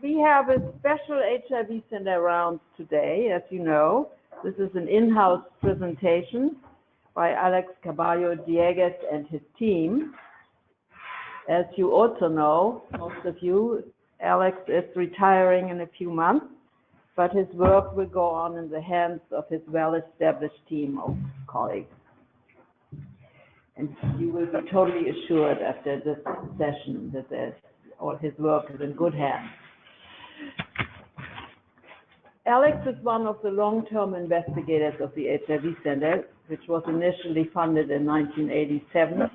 We have a special HIV center round today, as you know. This is an in-house presentation by Alex Carballo-Dieguez and his team. As you also know, most of you, Alex is retiring in a few months, but his work will go on in the hands of his well-established team of colleagues. And you will be totally assured after this session that all his work is in good hands. Alex is one of the long-term investigators of the HIV Center, which was initially funded in 1987,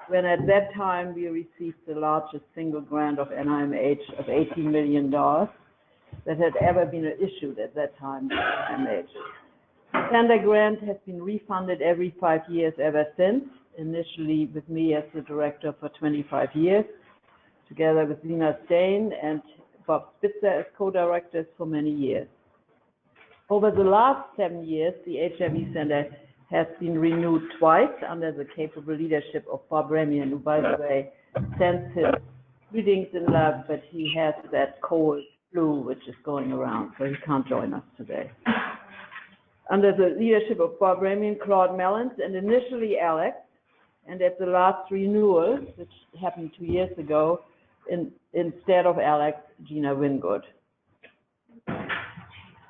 when at that time we received the largest single grant of NIMH of $18 million that had ever been issued at that time by NIMH. The Center grant has been refunded every 5 years ever since, initially with me as the director for 25 years, together with Lina Stain and Bob Spitzer as co-directors for many years. Over the last 7 years, the HIV Center has been renewed twice under the capable leadership of Bob Remian, who, by the way, sends his greetings in love, but he has that cold flu which is going around, so he can't join us today. Under the leadership of Bob Remian, Claude Mellons, and initially Alex, and at the last renewal, which happened 2 years ago, instead of Alex, Gina Wingood.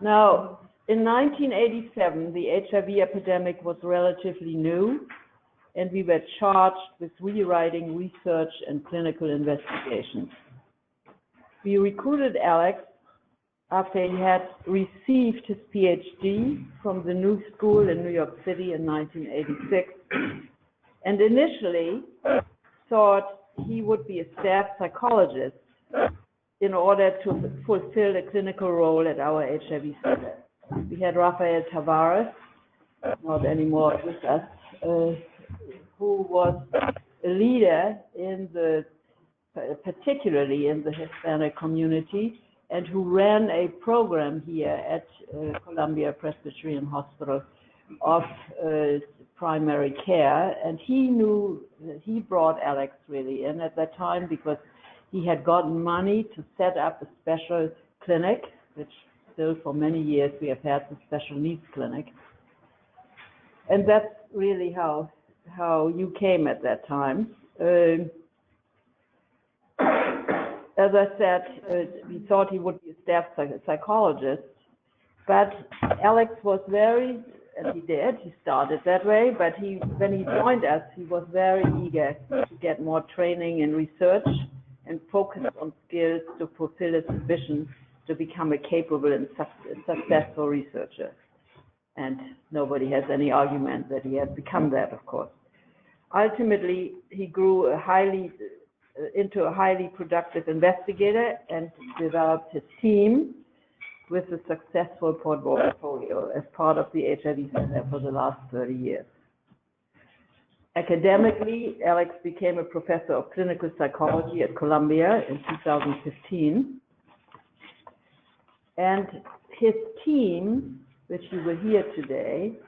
Now, in 1987, the HIV epidemic was relatively new, and we were charged with rewriting research and clinical investigations. We recruited Alex after he had received his PhD from the New School in New York City in 1986, and initially thought he would be a staff psychologist in order to fulfill a clinical role at our HIV center. We had Rafael Tavares, not anymore with us, who was a leader in particularly in the Hispanic community, and who ran a program here at Columbia Presbyterian Hospital of primary care. And he brought Alex really in at that time because he had gotten money to set up a special clinic, which still for many years we have had the special needs clinic. And that's really how you came at that time. As I said, we thought he would be a staff psychologist, but Alex was very, and he did, he started that way, but when he joined us, he was very eager to get more training in research and focus on skills to fulfill his vision to become a capable and successful researcher. And nobody has any argument that he has become that, of course. Ultimately, he grew into a highly productive investigator and developed his team with a successful portfolio as part of the HIV Center for the last 30 years. Academically, Alex became a professor of clinical psychology at Columbia in 2015. And his team, which you will hear today,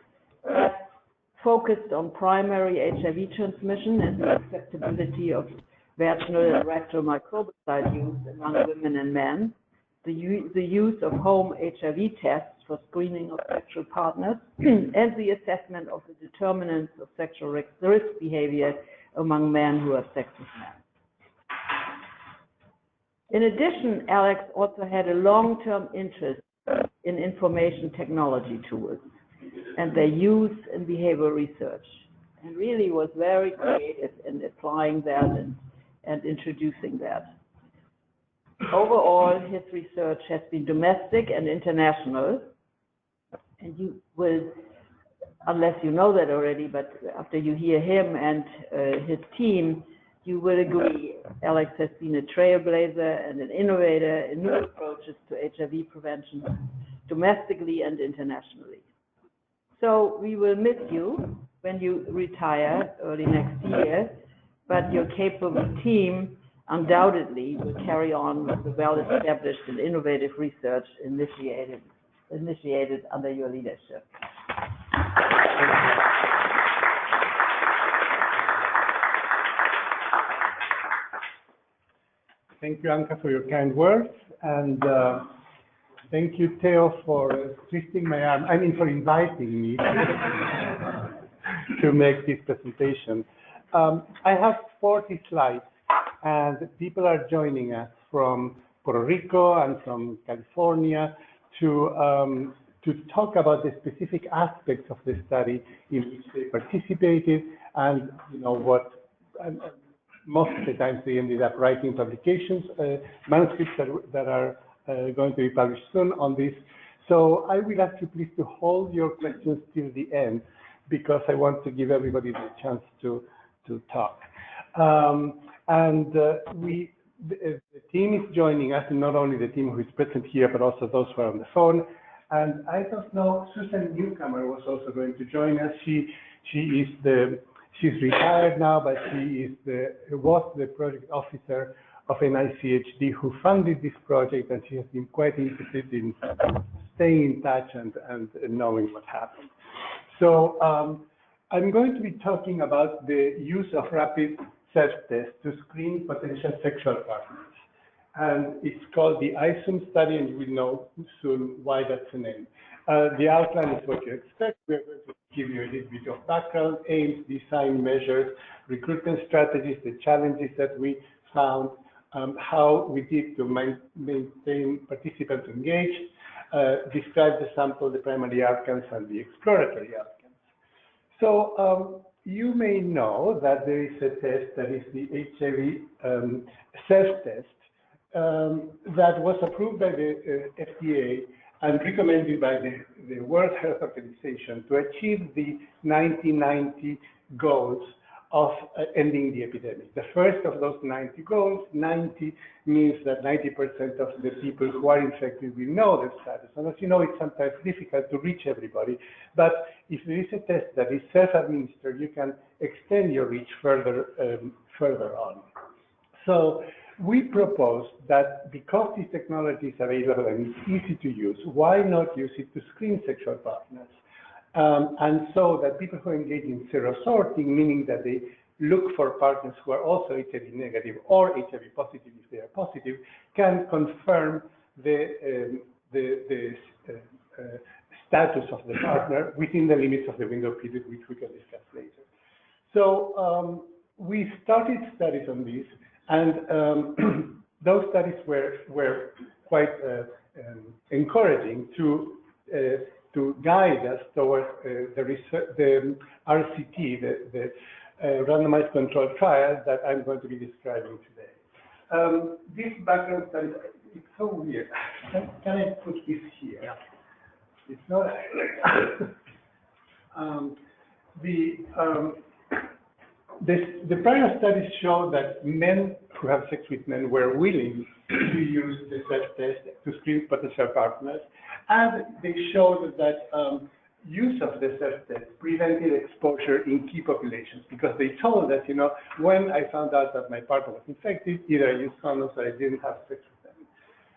focused on primary HIV transmission and the acceptability of vaginal and rectal microbicide use among women and men, the use of home HIV tests for screening of sexual partners, and the assessment of the determinants of sexual risk behavior among men who have sex with men. In addition, Alex also had a long-term interest in information technology tools and their use in behavioral research, and really was very creative in applying that and introducing that. Overall, his research has been domestic and international, and you will, unless you know that already, but after you hear him and his team, you will agree Alex has been a trailblazer and an innovator in new approaches to HIV prevention domestically and internationally. So we will miss you when you retire early next year, but your capable team undoubtedly will carry on with the well-established and innovative research initiated under your leadership. Thank you, Anka, for your kind words, and thank you, Theo, for twisting my arm. I mean, for inviting me to make this presentation. I have 40 slides, and people are joining us from Puerto Rico and from California to talk about the specific aspects of the study in which they participated, and what. Most of the times they ended up writing publications, manuscripts that are going to be published soon on this. So I will ask you please to hold your questions till the end, because I want to give everybody the chance to talk. The team is joining us, and not only the team who is present here, but also those who are on the phone. And I don't know, Susan Newcomer was also going to join us. She's retired now, but she was the project officer of an ICHD who funded this project, and she has been quite interested in staying in touch and knowing what happened. So I'm going to be talking about the use of rapid self-test to screen potential sexual partners. And it's called the ISOM study, and you will know soon why that's the name. The outline is what you expect. We're going to give you a little bit of background, aims, design, measures, recruitment strategies, the challenges that we found, how we did to maintain participants engaged, describe the sample, the primary outcomes, and the exploratory outcomes. So you may know that there is a test that is the HIV self-test that was approved by the FDA and recommended by the World Health Organization to achieve the 1990 goals of ending the epidemic. The first of those 90 goals, 90 means that 90% of the people who are infected will know their status. And as you know, it's sometimes difficult to reach everybody. But if there is a test that is self-administered, you can extend your reach further on. So we propose that because this technology is available and it's easy to use, why not use it to screen sexual partners? And so that people who engage in serosorting, meaning that they look for partners who are also HIV negative or HIV positive if they are positive, can confirm the status of the partner within the limits of the window period, which we can discuss later. So we started studies on this, and those studies were quite encouraging to guide us towards the RCT, the randomized controlled trial that I'm going to be describing today. This background study, it's so weird. Can I put this here? Yeah. It's not. The prior studies show that men who have sex with men were willing to use the self-test to screen potential partners, and they showed that use of the self-test prevented exposure in key populations, because they told us, when I found out that my partner was infected, either I used condoms or I didn't have sex with them.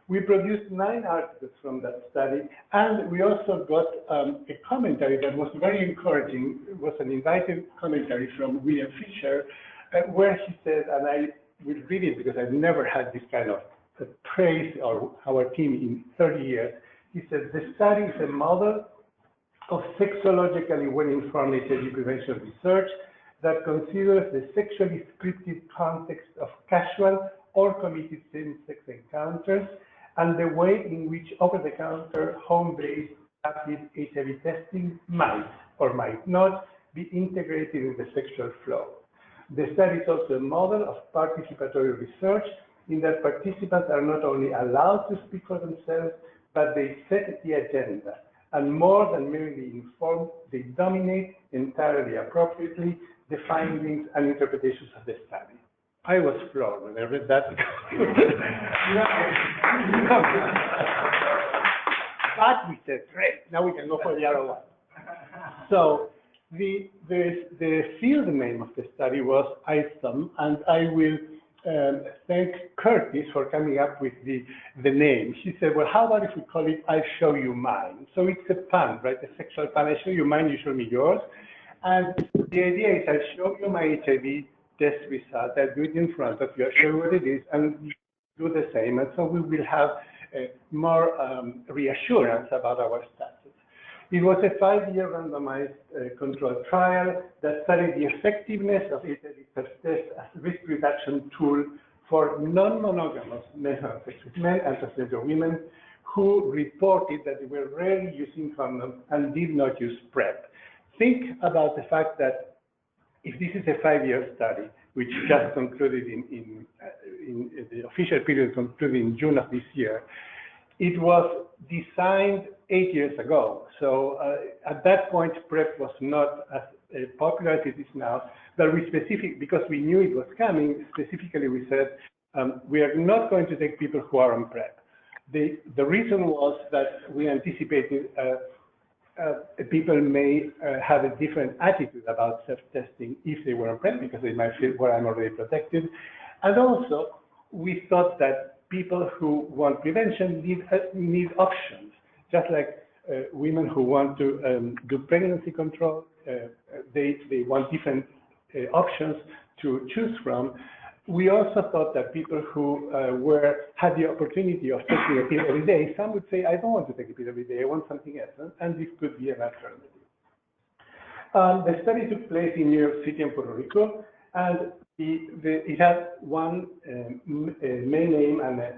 We produced 9 articles from that study, and we also got a commentary that was very encouraging. It was an invited commentary from William Fisher, where he said, and I will read it because I've never had this kind of praise or our team in 30 years. He said, the study is a model of sexologically well-informed HIV prevention research that considers the sexually scripted context of casual or committed same-sex encounters and the way in which over-the-counter, home-based rapid HIV testing might or might not be integrated in the sexual flow. The study is also a model of participatory research in that participants are not only allowed to speak for themselves, but they set the agenda. And more than merely informed, they dominate entirely appropriately the findings and interpretations of the study. I was floored when I read that. But we said, great, now we can go for the other one. So the field name of the study was ISOM, and I will thank Curtis for coming up with the name. She said, well, how about if we call it I'll Show You Mine? So it's a pun, right? A sexual pun. I show you mine, you show me yours. And the idea is I'll show you my HIV test result. I'll do it in front of you. I'll show you what it is. And do the same, and so we will have more reassurance about our status. It was a 5-year randomized controlled trial that studied the effectiveness of HIV self-test as a risk reduction tool for non-monogamous men who have sex with men and transgender women who reported that they were rarely using condoms and did not use PrEP. Think about the fact that if this is a 5-year study, which just concluded in the official period concluded in June of this year, it was designed 8 years ago. So at that point, PrEP was not as popular as it is now. But because we knew it was coming, specifically we said, we are not going to take people who are on PrEP. The reason was that we anticipated people may have a different attitude about self-testing if they were on PrEP, because they might feel, well, I'm already protected. And also, we thought that people who want prevention need options, just like women who want to do pregnancy control, they want different options to choose from. We also thought that people who had the opportunity of taking a pill every day, some would say, I don't want to take a pill every day, I want something else, and this could be an alternative. The study took place in New York City and Puerto Rico, and it had one main aim and a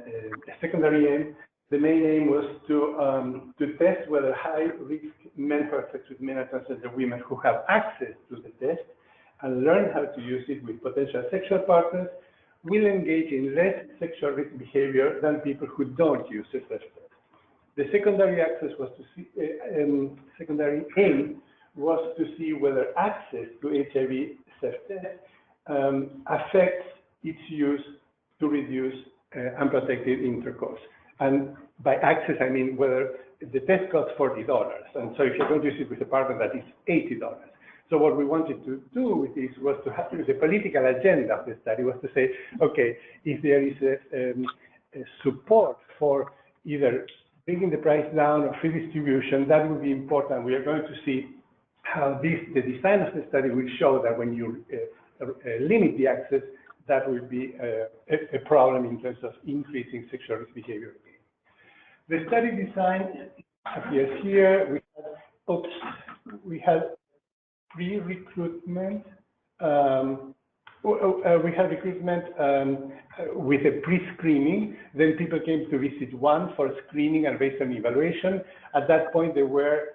secondary aim. The main aim was to test whether high-risk men who have sex with men and transgender women who have access to the test and learn how to use it with potential sexual partners will engage in less sexual risk behavior than people who don't use the self-test. The secondary aim was to see whether access to HIV self-test affects its use to reduce unprotected intercourse. And by access, I mean whether the test costs $40. And so if you're going to use it with a partner, that is $80. So what we wanted to do with this was to have the political agenda of the study was to say, okay, if there is a support for either bringing the price down or free distribution, that would be important. We are going to see how the design of the study will show that when you limit the access, that will be a problem in terms of increasing sexual risk behavior. The study design appears here. We had pre-recruitment. We had recruitment with a pre-screening. Then people came to visit one for screening and based on evaluation. At that point, they were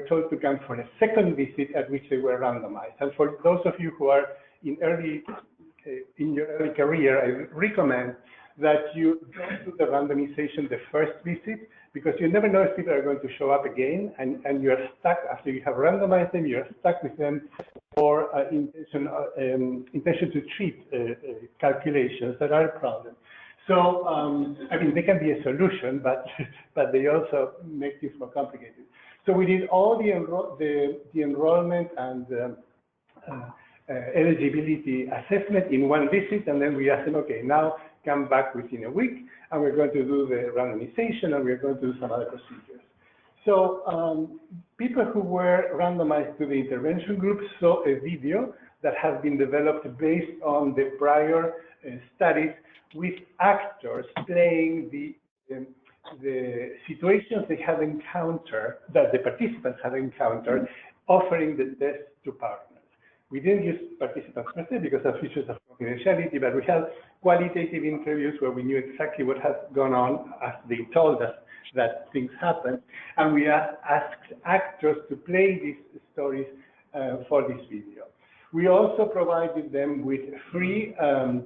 told to come for a second visit at which they were randomized. And for those of you who are in your early career, I recommend that you don't do the randomization the first visit, because you never know if people are going to show up again, and you're stuck after you have randomized them. You're stuck with them for intention to treat calculations that are a problem. So, I mean, they can be a solution, but they also make things more complicated. So we did all the enrollment and eligibility assessment in one visit, and then we asked them, okay, now come back within a week, and we're going to do the randomization, and we're going to do some other procedures. So people who were randomized to the intervention group saw a video that has been developed based on the prior studies with actors playing the situations they had encountered, that the participants had encountered, offering the test to partners. We didn't use participants per se because of issues of confidentiality, but we had qualitative interviews where we knew exactly what had gone on as they told us that things happened. And we asked actors to play these stories for this video. We also provided them with free a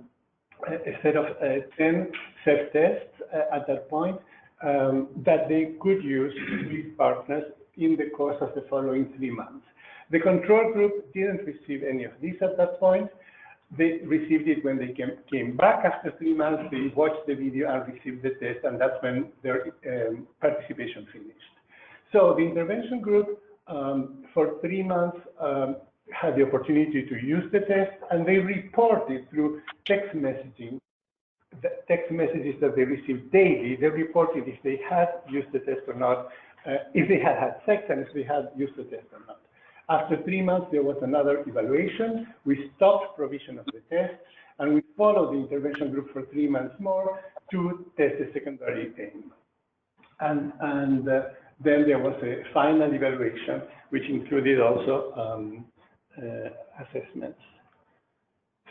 set of 10 self-tests at that point that they could use with partners in the course of the following 3 months. The control group didn't receive any of these at that point. They received it when they came back after 3 months. They watched the video and received the test, and that's when their participation finished. So the intervention group for 3 months had the opportunity to use the test, and they reported through text messaging, the text messages that they received daily. They reported if they had used the test or not, if they had had sex, and if they had used the test or not. After 3 months, there was another evaluation. We stopped provision of the test, and we followed the intervention group for 3 months more to test the secondary aim. And then there was a final evaluation, which included also assessments.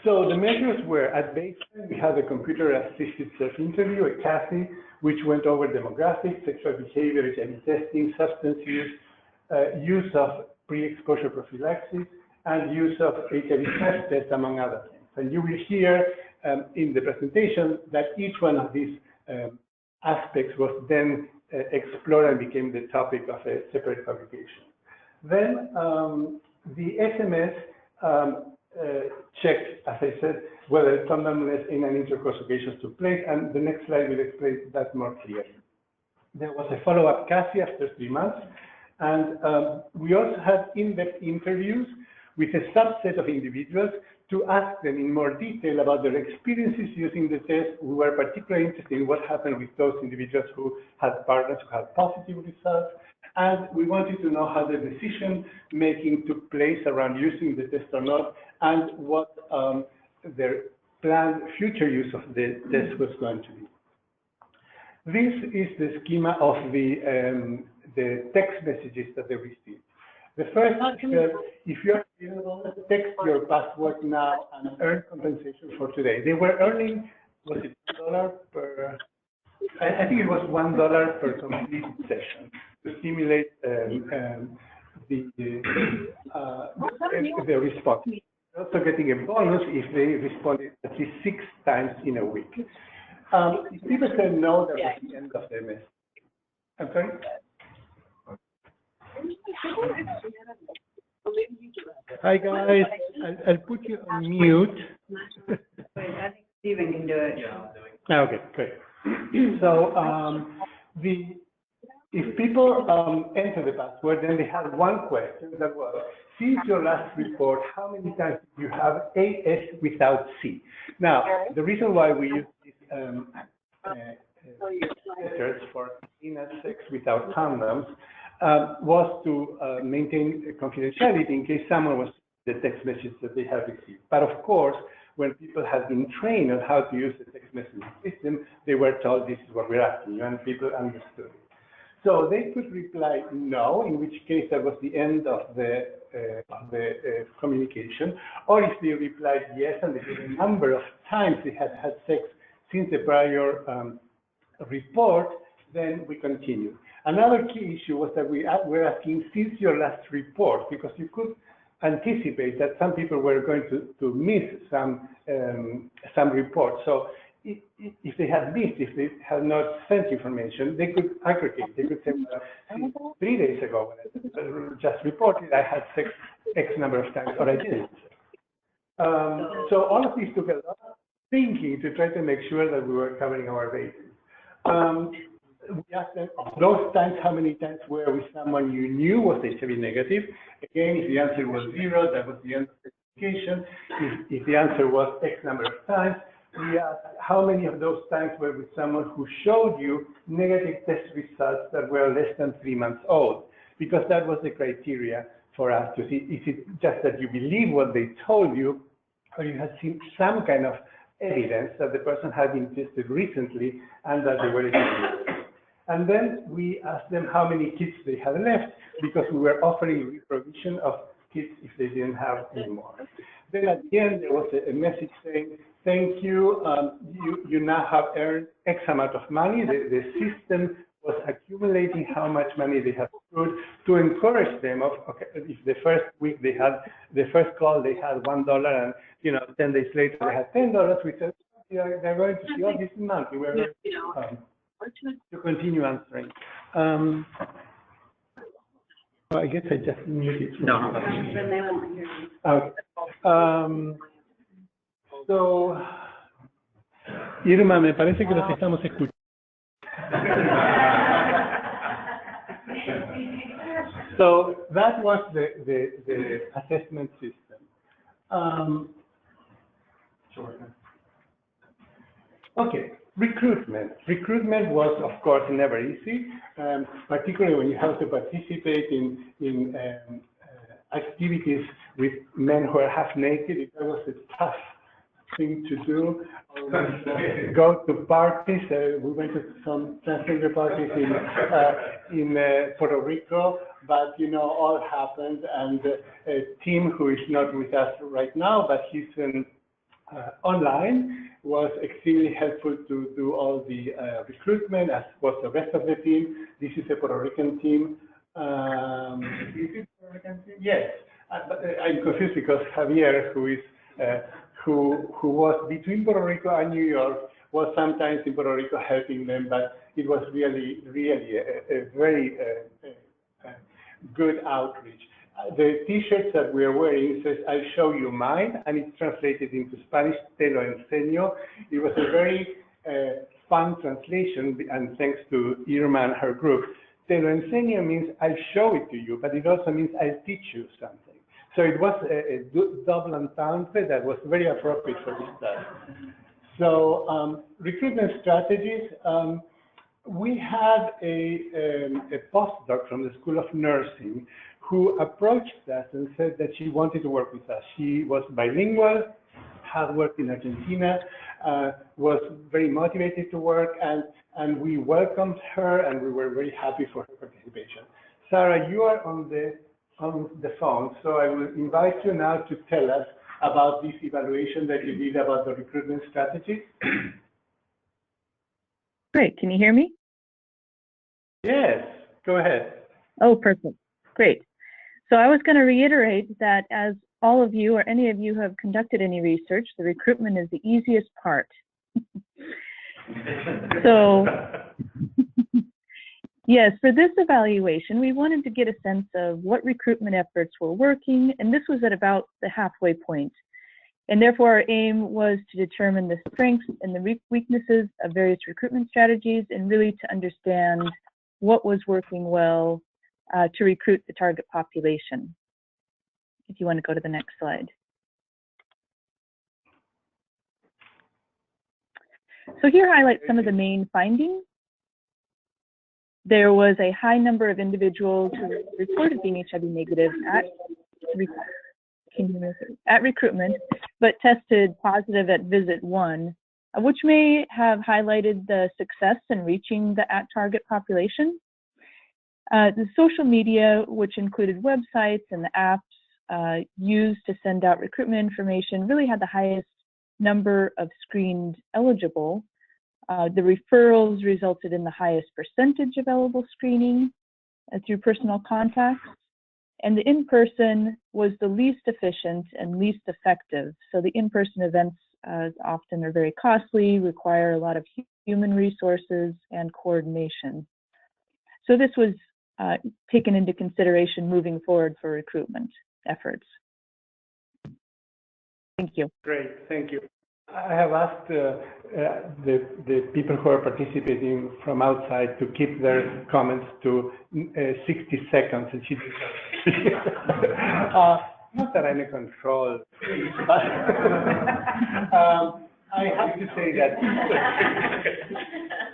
So the measures were, at baseline, we had a computer-assisted self-interview, a CASI, which went over demographics, sexual behavior, HIV testing, substance use of pre-exposure prophylaxis, and use of HIV self-test, among other things. And you will hear in the presentation that each one of these aspects was then explored and became the topic of a separate publication. Then the SMS checked, as I said, whether condomless in an intercourse occasions took place, and the next slide will explain that more clearly. There was a follow-up CASI after 3 months, and we also had in-depth interviews with a subset of individuals to ask them in more detail about their experiences using the test. We were particularly interested in what happened with those individuals who had partners who had positive results, and we wanted to know how the decision-making took place around using the test or not, and what their planned future use of the test was going to be. This is the schema of the text messages that they received. The first said, if you're available, text your password now and earn compensation for today. They were earning, was it $1 per, I think it was $1 per complete session to stimulate the response. Also getting a bonus if they responded at least 6 times in a week. If people said no, that was the end of their message. I'm sorry? Hi guys, I'll put you on mute. I think Irving can do it. Yeah, okay, great. So if people enter the password, then they had one question that was, since your last report, how many times did you have AS without C? Now, the reason why we use these letters for anal sex without condoms was to maintain confidentiality in case someone was the text message that they have received. But of course, when people have been trained on how to use the text messaging system, they were told this is what we're asking you, and people understood it. So they could reply no, in which case that was the end of the communication, or if they replied yes, and they gave a number of times they had had sex since the prior report, then we continue. Another key issue was that we were asking since your last report, because you could anticipate that some people were going to miss some reports. So if they had missed, if they had not sent information, they could aggregate. They could say, well, 3 days ago, when I just reported, I had sex X number of times, or I didn't. So all of these took a lot of thinking to try to make sure that we were covering our bases. We asked them, those times, how many times were with someone you knew was HIV negative? Again, if the answer was 0, that was the end of the communication. If the answer was X number of times, we asked how many of those times were with someone who showed you negative test results that were less than 3 months old, because that was the criteria for us to see, is it just that you believe what they told you, or you had seen some kind of evidence that the person had been tested recently and that they were HIV. And then we asked them how many kits they had left, because we were offering reprovision of kits if they didn't have any more. Then at the end, there was a message saying, thank you, you now have earned X amount of money. The system was accumulating how much money they have accrued to encourage them of, okay, if the first week they had, the first call they had $1 and, 10 days later they had $10, we said, they're going to see, oh, this is monthly. We're going to continue answering. I guess I just muted. No. Okay. So, Irma, me parece que los estamos escuchando. So that was the assessment system. Okay. Recruitment. Recruitment was, of course, never easy, particularly when you have to participate in activities with men who are half naked. It was a thing to do. Go to parties. We went to some transgender parties in Puerto Rico, but all happened. And Tim, who is not with us right now, but he's online, was extremely helpful to do all the recruitment, as was the rest of the team. This is a Puerto Rican team. Is it Puerto Rican team? Yes. But I'm confused because Javier, who was between Puerto Rico and New York, was sometimes in Puerto Rico helping them, but it was really, really a very good outreach. The T-shirts that we are wearing says, "I'll show you mine," and it's translated into Spanish, "Te lo enseño." It was a very fun translation, and thanks to Irma and her group. Te lo enseño means I'll show it to you, but it also means I'll teach you something. So it was a double entendre that was very appropriate for this task. So recruitment strategies. We had a postdoc from the School of Nursing who approached us and said that she wanted to work with us. She was bilingual, had worked in Argentina, was very motivated to work, and we welcomed her, and we were very happy for her participation. Sarah, you are on the phone, so I will invite you now to tell us about this evaluation that you did about the recruitment strategies. Great. Can you hear me? Yes, go ahead. Oh, perfect. Great. So I was going to reiterate that as all of you or any of you who have conducted any research, the recruitment is the easiest part. So yes, for this evaluation, we wanted to get a sense of what recruitment efforts were working, and this was at about the halfway point. And therefore, our aim was to determine the strengths and the weaknesses of various recruitment strategies, and really to understand what was working well to recruit the target population. If you want to go to the next slide. So here highlight some of the main findings. There was a high number of individuals who reported being HIV negative at recruitment, but tested positive at visit 1, which may have highlighted the success in reaching the at-target population. The social media, which included websites and the apps used to send out recruitment information, really had the highest number of screened eligible. The referrals resulted in the highest percentage of eligible screening through personal contacts. And the in-person was the least efficient and least effective. So the in-person events often are very costly, require a lot of human resources and coordination. So this was taken into consideration moving forward for recruitment efforts. Thank you. Great, thank you. I have asked the people who are participating from outside to keep their comments to 60 seconds. And she not that I'm in control, but I have to say that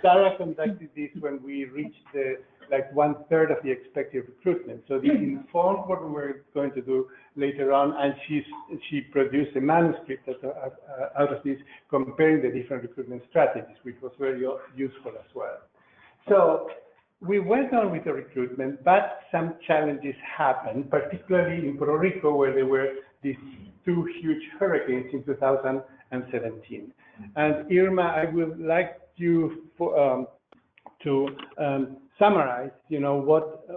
Sarah conducted this when we reached like 1/3 of the expected recruitment. So this informed what we were going to do later on, and she produced a manuscript out of this, comparing the different recruitment strategies, which was very useful as well. So we went on with the recruitment, but some challenges happened, particularly in Puerto Rico, where there were these 2 huge hurricanes in 2017. And Irma, I would like you to summarize,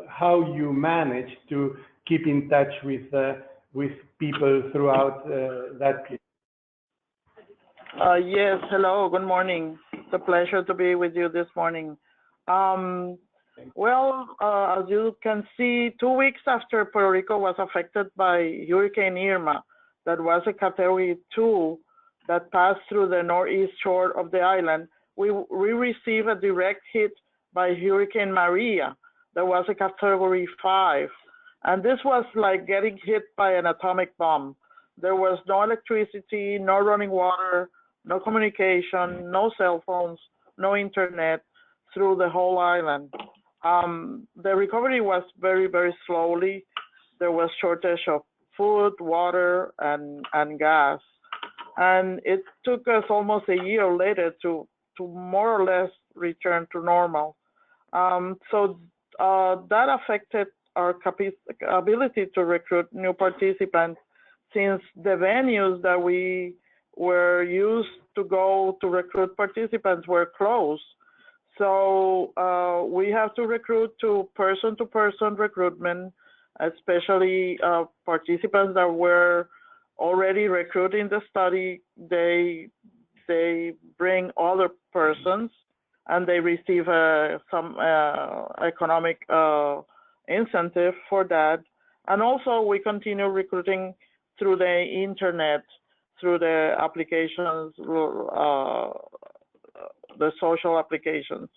how you managed to keep in touch with people throughout that period. Yes, hello, good morning. It's a pleasure to be with you this morning. Well, as you can see, 2 weeks after Puerto Rico was affected by Hurricane Irma, that was a Category 2 that passed through the northeast shore of the island, we received a direct hit by Hurricane Maria. That was a Category 5. And this was like getting hit by an atomic bomb. There was no electricity, no running water, no communication, no cell phones, no internet through the whole island. The recovery was very, very slowly. There was shortage of food, water, and gas. And it took us almost a year later to more or less return to normal. So that affected our ability to recruit new participants, since the venues that we were used to go to recruit participants were closed. So we have to recruit to person-to-person recruitment, especially participants that were already recruiting the study. They bring other persons, and they receive some economic incentive for that. And also we continue recruiting through the internet, through the applications, the social applications.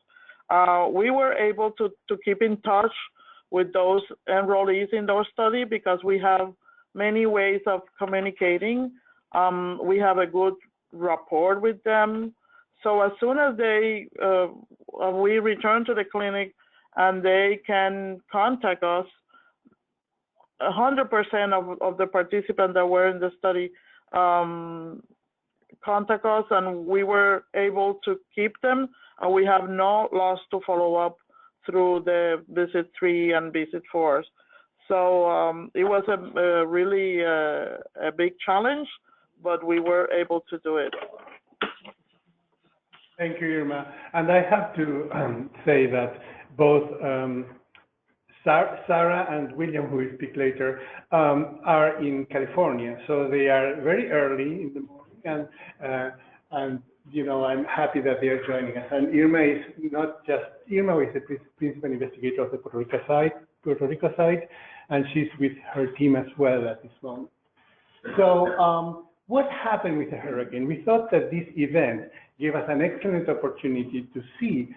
We were able to keep in touch with those enrollees in those study because we have many ways of communicating. We have a good rapport with them. So as soon as we return to the clinic and they can contact us, 100% of the participants that were in the study contact us, and we were able to keep them, and we have no loss to follow up through the visit 3 and visit 4. So it was a really a big challenge, but we were able to do it. Thank you, Irma. And I have to say that both Sarah and William, who will speak later, are in California, so they are very early in the morning, and you know, I'm happy that they are joining us. And Irma is not just Irma is the principal investigator of the Puerto Rico site, and she's with her team as well at this moment. So what happened with the hurricane? We thought that this event gave us an excellent opportunity to see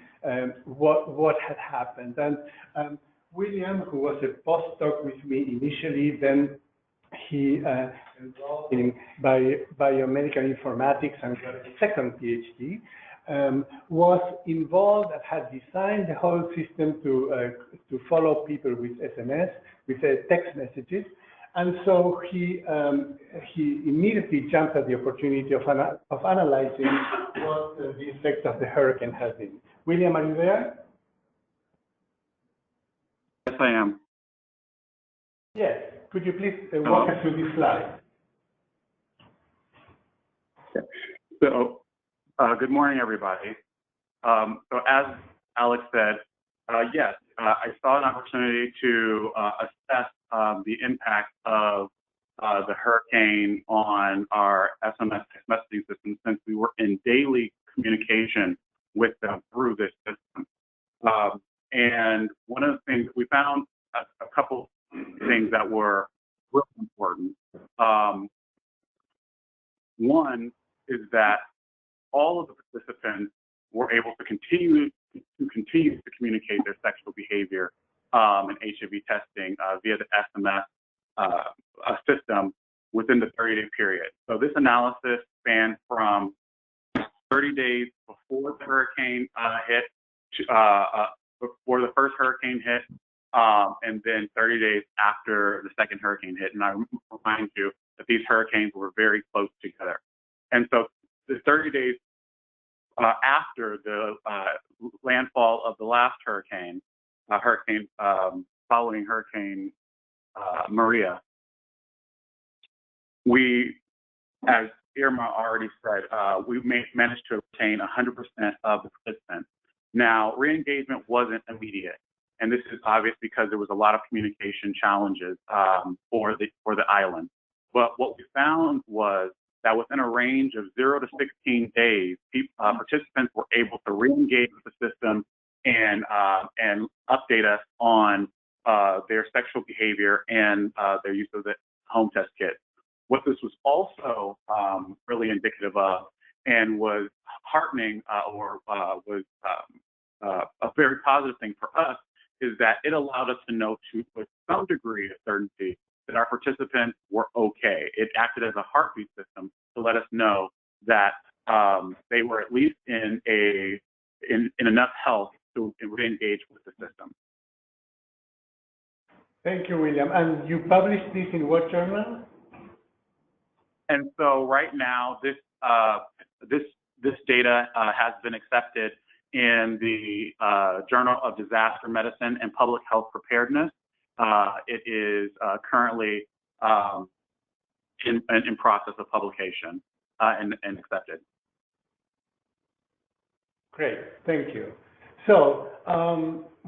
what had happened. And William, who was a postdoc with me initially, then he enrolled in biomedical informatics and got a second PhD, was involved and had designed the whole system to follow people with SMS, with text messages. And so he immediately jumped at the opportunity of analyzing what the effect of the hurricane has been. William, are you there? Yes, I am. Yes. Could you please walk us through this slide? So, good morning, everybody. So as Alex said, yes, I saw an opportunity to assess the impact of the hurricane on our SMS text messaging system, since we were in daily communication with them through this system. And one of the things we found, a couple things that were really important. One is that all of the participants were able to continue to communicate their sexual behavior and HIV testing via the SMS system within the 30-day period. So this analysis spanned from 30 days before the hurricane hit, before the first hurricane hit, and then 30 days after the second hurricane hit. And I remind you that these hurricanes were very close together. And so the 30 days after the landfall of the last hurricane, following Hurricane Maria, we, as Irma already said, we managed to obtain 100% of the participants. Now, re-engagement wasn't immediate, and this is obvious because there was a lot of communication challenges for the island. But what we found was that within a range of 0 to 16 days, participants were able to re-engage with the system and update us on their sexual behavior and their use of the home test kit. What this was also really indicative of, and was heartening, was a very positive thing for us, is that it allowed us to know with some degree of certainty that our participants were okay. It acted as a heartbeat system to let us know that they were at least in enough health to re-engage with the system. Thank you, William. And you published this in what journal? And so right now, this data has been accepted in the Journal of Disaster Medicine and Public Health Preparedness. It is currently in process of publication and accepted. Great, thank you. So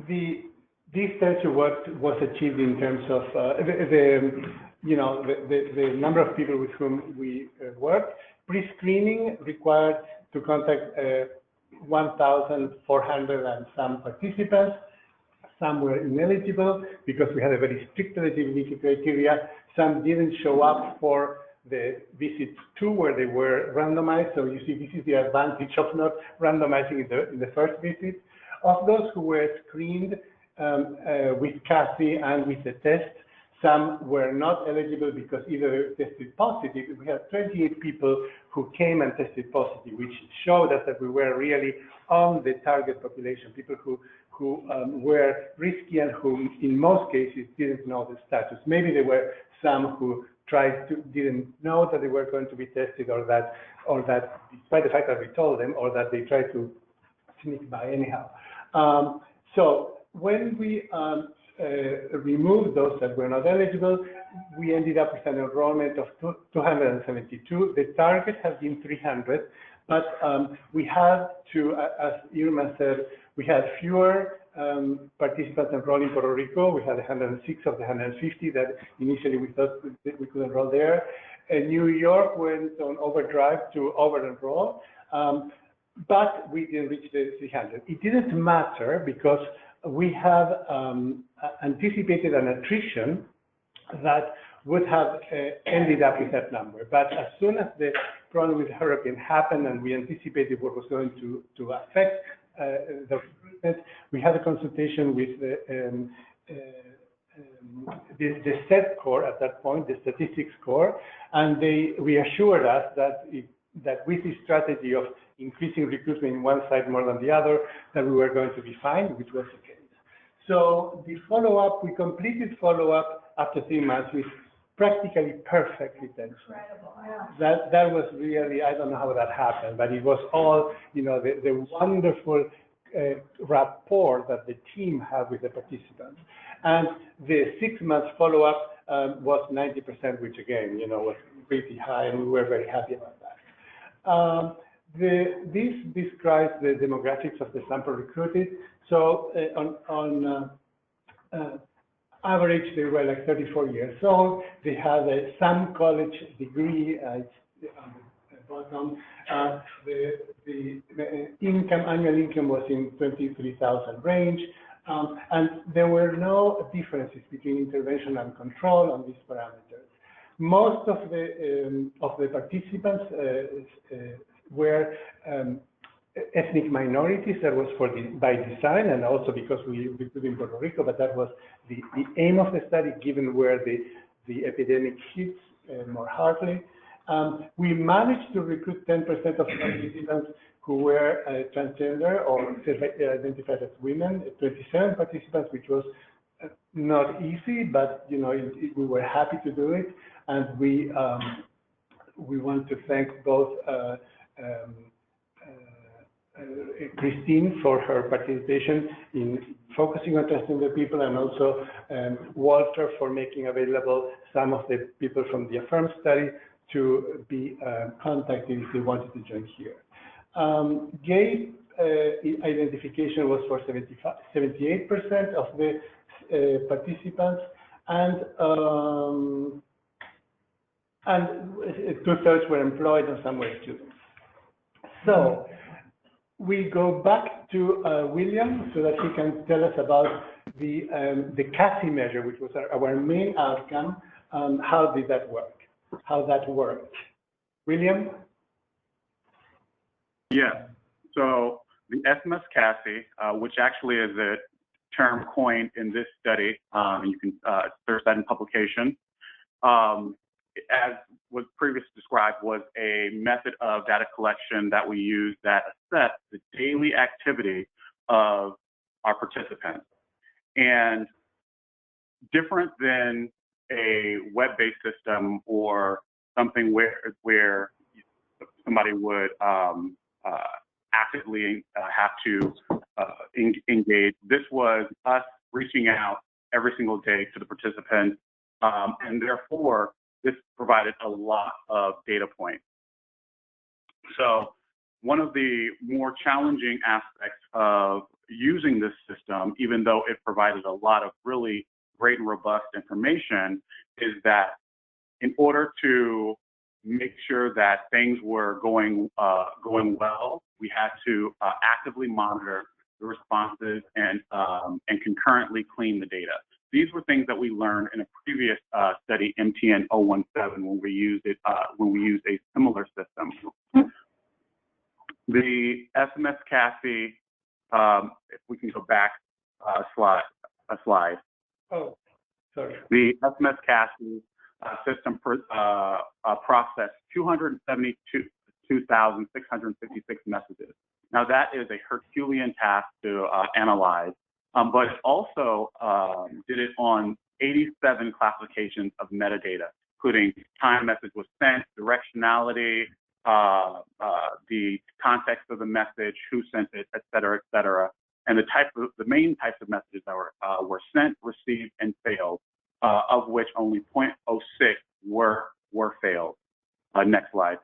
this tells you what was achieved in terms of the number of people with whom we worked. Pre-screening required to contact 1,400 and some participants. Some were ineligible because we had a very strict eligibility criteria. Some didn't show up for the visit 2 where they were randomized. So you see, this is the advantage of not randomizing in the first visit. Of those who were screened with CASI and with the test, some were not eligible because either they tested positive. We had 28 people who came and tested positive, which showed us that we were really on the target population, people who were risky and who, in most cases, didn't know the status. Maybe there were some who didn't know that they were going to be tested, or that, despite the fact that we told them, or that they tried to sneak by anyhow. So when we removed those that were not eligible, we ended up with an enrollment of 272. The target has been 300, but we had to, as Irma said, we had fewer participants enrolled in Puerto Rico. We had 106 of the 150 that initially we thought we could enroll there. And New York went on overdrive to over-enroll, but we didn't reach the 300. It didn't matter because we have anticipated an attrition that would have ended up with that number. But as soon as the problem with the hurricane happened and we anticipated what was going to affect the recruitment, we had a consultation with the SET core at that point, the statistics core, and they reassured us that with this strategy of increasing recruitment in one side more than the other, that we were going to be fine, which was the case. So the follow-up, we completed follow-up after 3 months with practically perfect retention. Incredible, yeah. That was really, I don't know how that happened, but it was all, the wonderful rapport that the team had with the participants. And the 6 months follow-up was 90%, which again, was pretty high, and we were very happy about that. This describes the demographics of the sample recruited. So on average, they were like 34 years old. They had some college degree on the bottom. The annual income was in 23,000 range. And there were no differences between intervention and control on these parameters. Most of the participants were ethnic minorities. That was by design, and also because we recruited in Puerto Rico, but that was the aim of the study, given where the epidemic hits more hardly. We managed to recruit 10% of participants who were transgender or identified as women, 27 participants, which was not easy, but we were happy to do it, and we want to thank both Christine for her participation in focusing on transgender people, and also Walter for making available some of the people from the AFFIRM study to be contacted if they wanted to join here. Gay identification was for 78% of the participants, and 2/3 were employed and some were students. So we go back to William so that he can tell us about the CASI measure, which was our main outcome. How did that work? How that worked? William? Yes. So the SMS CASI, which actually is a term coined in this study, you can search that in publication, as was previously described, was a method of data collection that we use that assess the daily activity of our participants. And different than a web-based system or something where somebody would actively have to engage. This was us reaching out every single day to the participants, and therefore this provided a lot of data points. So one of the more challenging aspects of using this system, even though it provided a lot of really great and robust information, is that in order to make sure that things were going well, we had to actively monitor the responses and concurrently clean the data. These were things that we learned in a previous study, MTN 017, when we used a similar system. The SMS CASI, if we can go back a slide. Oh, sorry. The SMS CASI system processed 272,656 messages. Now that is a Herculean task to analyze, but it also did it on 87 classifications of metadata, including time message was sent, directionality, the context of the message, who sent it, et cetera, and the main types of messages that were sent, received, and failed, of which only 0.06 were failed. Next slide.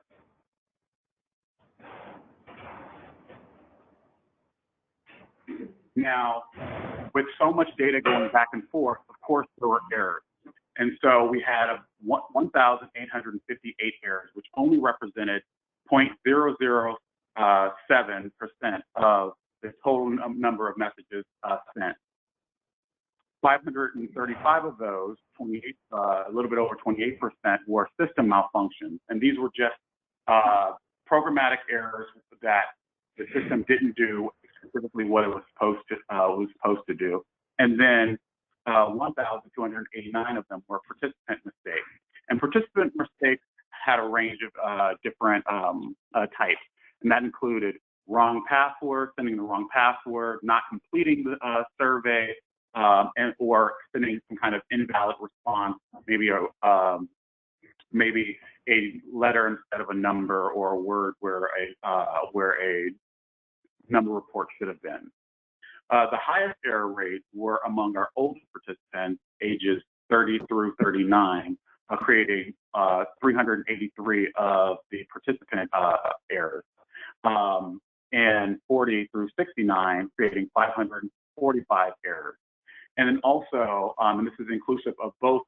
Now, with so much data going back and forth, of course, there were errors. And so we had 1,858 errors, which only represented 0.007% of the total number of messages sent. 535 of those, a little bit over 28%, were system malfunctions. And these were just programmatic errors that the system didn't do specifically what it was supposed to do. And then 1,289 of them were participant mistakes. And participant mistakes had a range of different types. And that included wrong password, sending the wrong password, not completing the survey, or sending some kind of invalid response, maybe a letter instead of a number, or a word where a number report should have been. The highest error rates were among our oldest participants, ages 30 through 39, creating 383 of the participant errors, and 40 through 69, creating 545 errors. And then also, and this is inclusive of both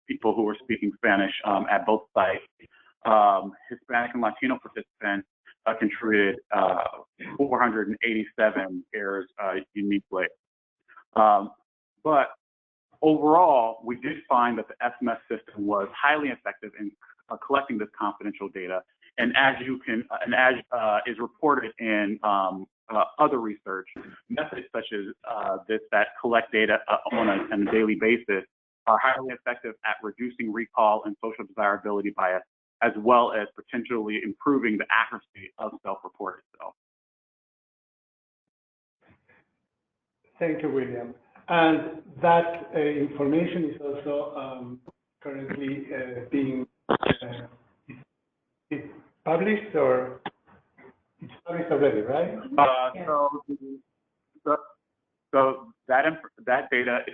people who were speaking Spanish at both sites, Hispanic and Latino participants contributed 487 errors uniquely. But overall, we did find that the SMS system was highly effective in collecting this confidential data. And as is reported in other research, methods such as this that collect data on a daily basis are highly effective at reducing recall and social desirability bias, as well as potentially improving the accuracy of self-report itself. Thank you, William. And that information is also currently being published, or it's published already, right? So that data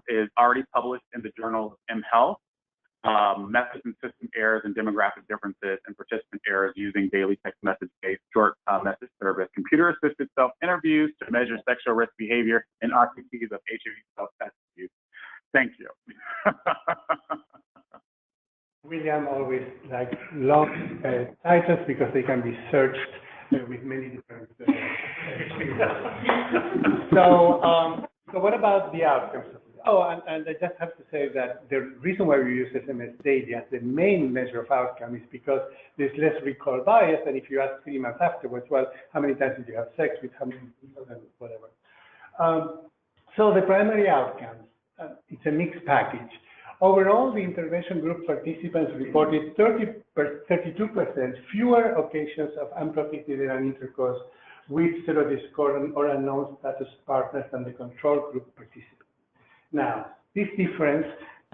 is already published in the journal mHealth. Methods and system errors and demographic differences and participant errors using daily text message-based short message service, computer-assisted self-interviews to measure sexual risk behavior, and RCTs of HIV self-test use. Thank you. William always likes long titles because they can be searched with many different So what about the outcomes of it? Oh, and I just have to say that the reason why we use SMS daily as the main measure of outcome is because there's less recall bias, and if you ask 3 months afterwards, well, how many times did you have sex with how many people and whatever. So the primary outcomes, it's a mixed package. Overall, the intervention group participants reported 32% fewer occasions of unprotected anal intercourse with pseudodiscordant or unknown status partners than the control group participants. Now, this difference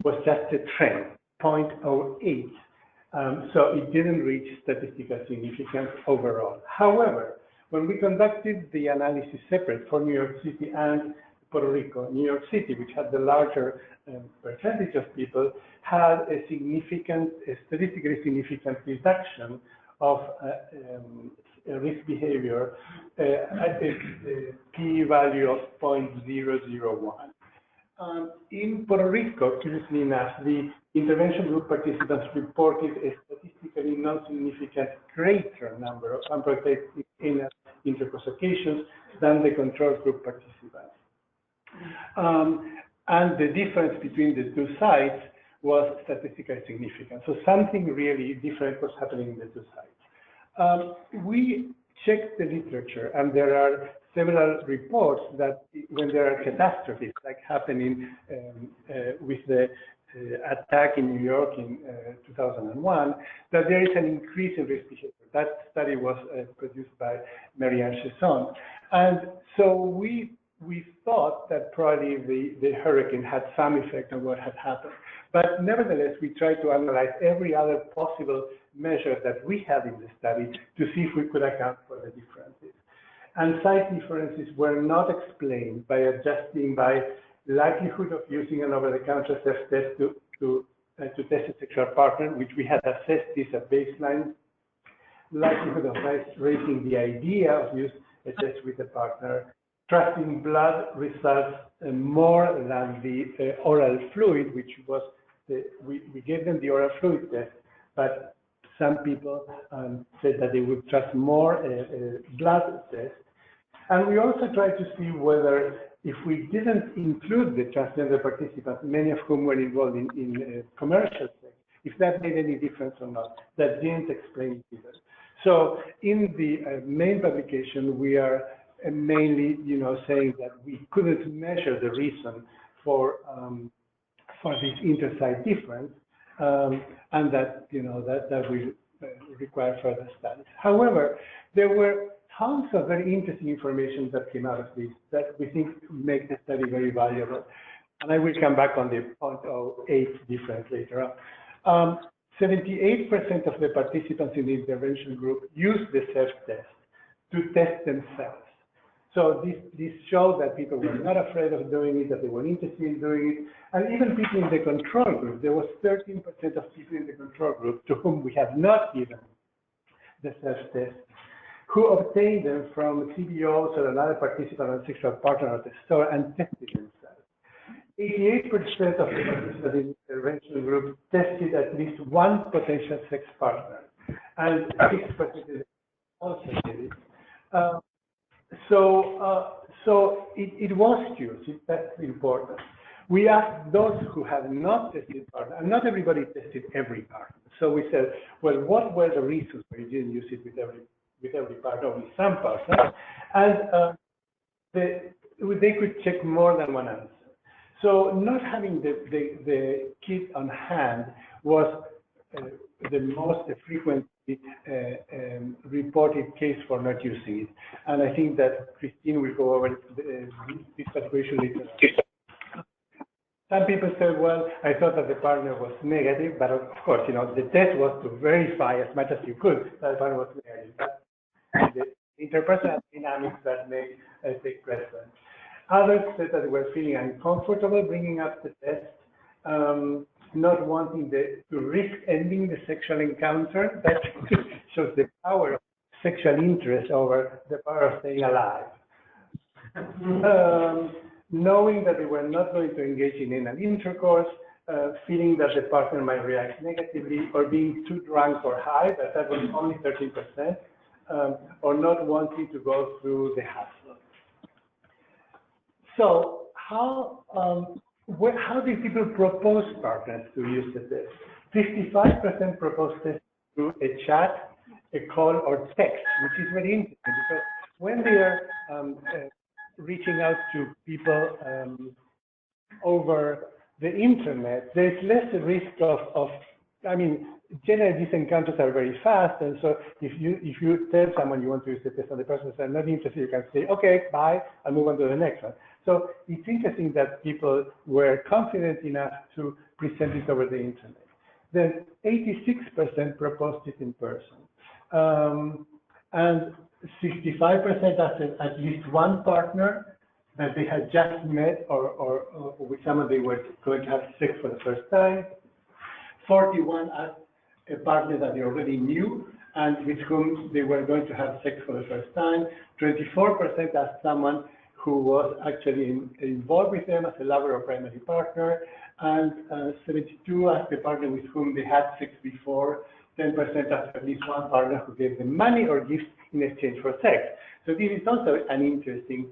was just a trend, 0.08, So it didn't reach statistical significance overall. However, when we conducted the analysis separate for New York City and Puerto Rico, New York City, which had the larger percentage of people, had a significant, statistically significant reduction of risk behavior at a p-value of 0.001. In Puerto Rico, curiously enough, the intervention group participants reported a statistically non-significant greater number of unprotected anal intercourse occasions than the control group participants. And the difference between the two sites was statistically significant. So something really different was happening in the two sites. We checked the literature, and there are several reports that when there are catastrophes, like happening with the attack in New York in 2001, that there is an increase in risk behavior. That study was produced by Marianne Chesson. And so we thought that probably the hurricane had some effect on what had happened. But nevertheless, we tried to analyze every other possible measure that we had in the study to see if we could account for the differences. And site differences were not explained by adjusting by likelihood of using an over-the-counter self-test to test a sexual partner, which we had assessed this at baseline, likelihood of raising the idea of using a test with a partner, trusting blood results more than the oral fluid, which was we gave them the oral fluid test, but some people said that they would trust more blood test. And we also tried to see whether, if we didn't include the transgender participants, many of whom were involved in commercial sex, if that made any difference or not. That didn't explain it either. So in the main publication, we are mainly, saying that we couldn't measure the reason for this intersite difference, and that that will require further studies. However, there were tons of very interesting information that came out of this that we think make the study very valuable. And I will come back on the 0.08 difference later on. 78% of the participants in the intervention group used the self-test to test themselves. So this showed that people were not afraid of doing it, that they were interested in doing it. And even people in the control group, there was 13% of people in the control group to whom we have not given the self-test, who obtained them from CBOs or another participant or sexual partner at the store and tested themselves. 88% of the participants in the intervention group tested at least one potential sex partner, and 6% also did it. So it was curious. That's important. We asked those who had not tested partner, and not everybody tested every partner. So we said, well, what were the reasons why you didn't use it with every partner, or with some partners? And they could check more than one answer. So not having the kit on hand was the most frequent reported case for not using it. And I think that Christine will go over this situation later. Some people said, well, I thought that the partner was negative, but of course, the test was to verify as much as you could that the partner was negative. But the interpersonal dynamics that may take precedence. Others said that they were feeling uncomfortable bringing up the test, not wanting to risk ending the sexual encounter. That shows the power of sexual interest over the power of staying alive. Knowing that they were not going to engage in anal intercourse, feeling that the partner might react negatively, or being too drunk or high, that was only 13%, or not wanting to go through the hassle. So how did people propose partners to use the test? 55% proposed tests through a chat, a call, or text, which is very interesting, because when they are reaching out to people over the internet, there's less risk of generally these encounters are very fast, and so if you tell someone you want to use the test and the person says, I'm not interested, you can say, okay, bye, I'll move on to the next one. So it's interesting that people were confident enough to present it over the internet. then 86% proposed it in person. And 65% after at least one partner that they had just met or with someone they were going to have sex for the first time. 41 asked a partner that they already knew and with whom they were going to have sex for the first time. 24% asked someone who was actually involved with them as a lover or primary partner, and 72 asked a partner with whom they had sex before. 10% asked at least one partner who gave them money or gifts in exchange for sex. So this is also an interesting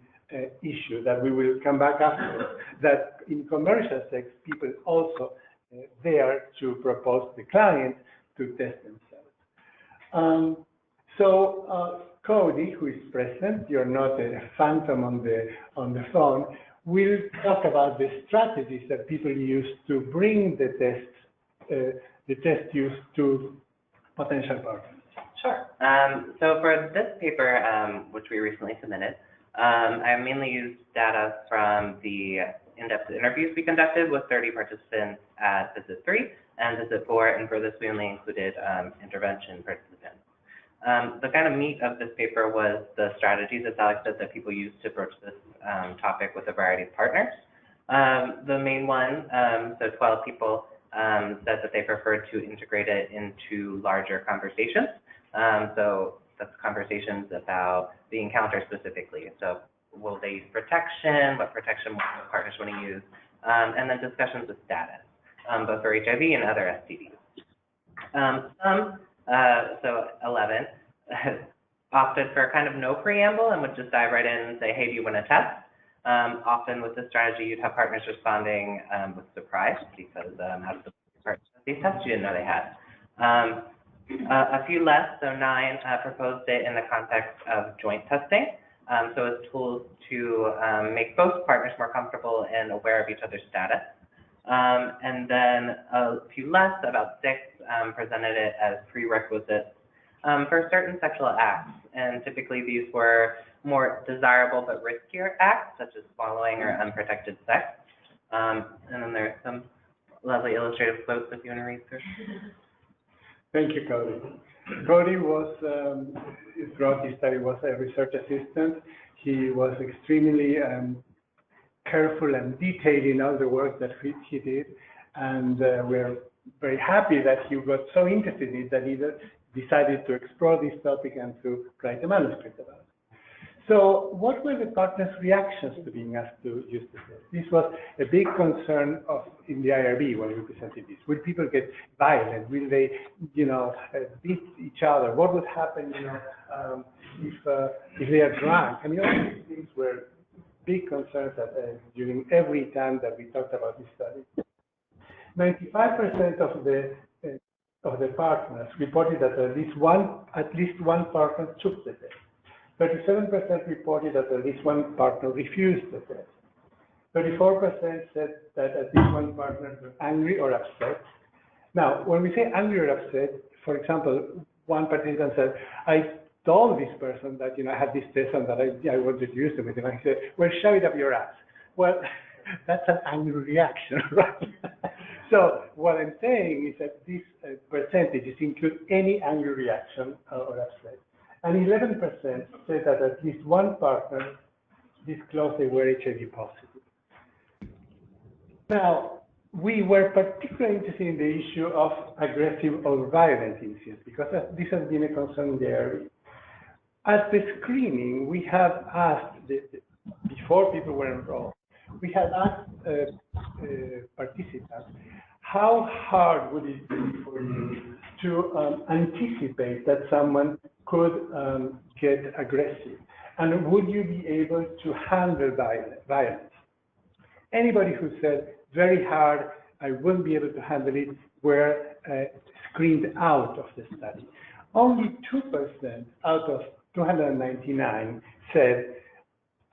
issue that we will come back after, that in commercial sex, people also there to propose the client to test themselves. Cody, who is present, you're not a phantom on the phone, will talk about the strategies that people use to bring the test use to potential partners. Sure. So for this paper, which we recently submitted, I mainly used data from the in-depth interviews we conducted with 30 participants at visit 3 and visit 4, and for this we only included intervention participants. The kind of meat of this paper was the strategies, as Alex said, that people use to approach this topic with a variety of partners. The main one, so 12 people, said that they preferred to integrate it into larger conversations. So that's conversations about the encounter specifically. So will they use protection? What protection will the partners want to use? And then discussions with status, both for HIV and other STDs. So 11 opted for kind of no preamble and would just dive right in and say, hey, do you want to test? Often with this strategy, you'd have partners responding with surprise because out of the partners these tests you didn't know they had. A few less, so 9 proposed it in the context of joint testing. So as tools to make both partners more comfortable and aware of each other's status. And then a few less, about 6, presented it as prerequisites for certain sexual acts. And typically these were more desirable but riskier acts, such as swallowing or unprotected sex. And then there's some lovely illustrative quotes if you want to read through. Thank you, Cody. Cody was, throughout his study, was a research assistant. He was extremely careful and detailed in all the work that he did. And we're very happy that he got so interested in it that he decided to explore this topic and to write a manuscript about it. So what were the partners' reactions to being asked to use the test? This was a big concern in the IRB when we presented this. Will people get violent? Will they, beat each other? What would happen, if they are drunk? I mean, all these things were big concerns during every time that we talked about this study. 95% of the partners reported that at least one partner took the test. 37% reported that at least one partner refused the test. 34% said that at least one partner was angry or upset. Now, when we say angry or upset, for example, one participant said, I told this person that I had this test and that I wanted to use them with him. And he said, well, shove it up your ass. Well, that's an angry reaction, right? So what I'm saying is that these percentages include any angry reaction or upset. And 11% said that at least one partner disclosed they were HIV positive. Now, we were particularly interested in the issue of aggressive or violent incidents because this has been a concern in the area. At the screening, we have asked, before people were enrolled, we had asked participants, how hard would it be for you to anticipate that someone could get aggressive? And would you be able to handle violence? Anybody who said, very hard, I wouldn't be able to handle it, were screened out of the study. Only 2% out of 299 said,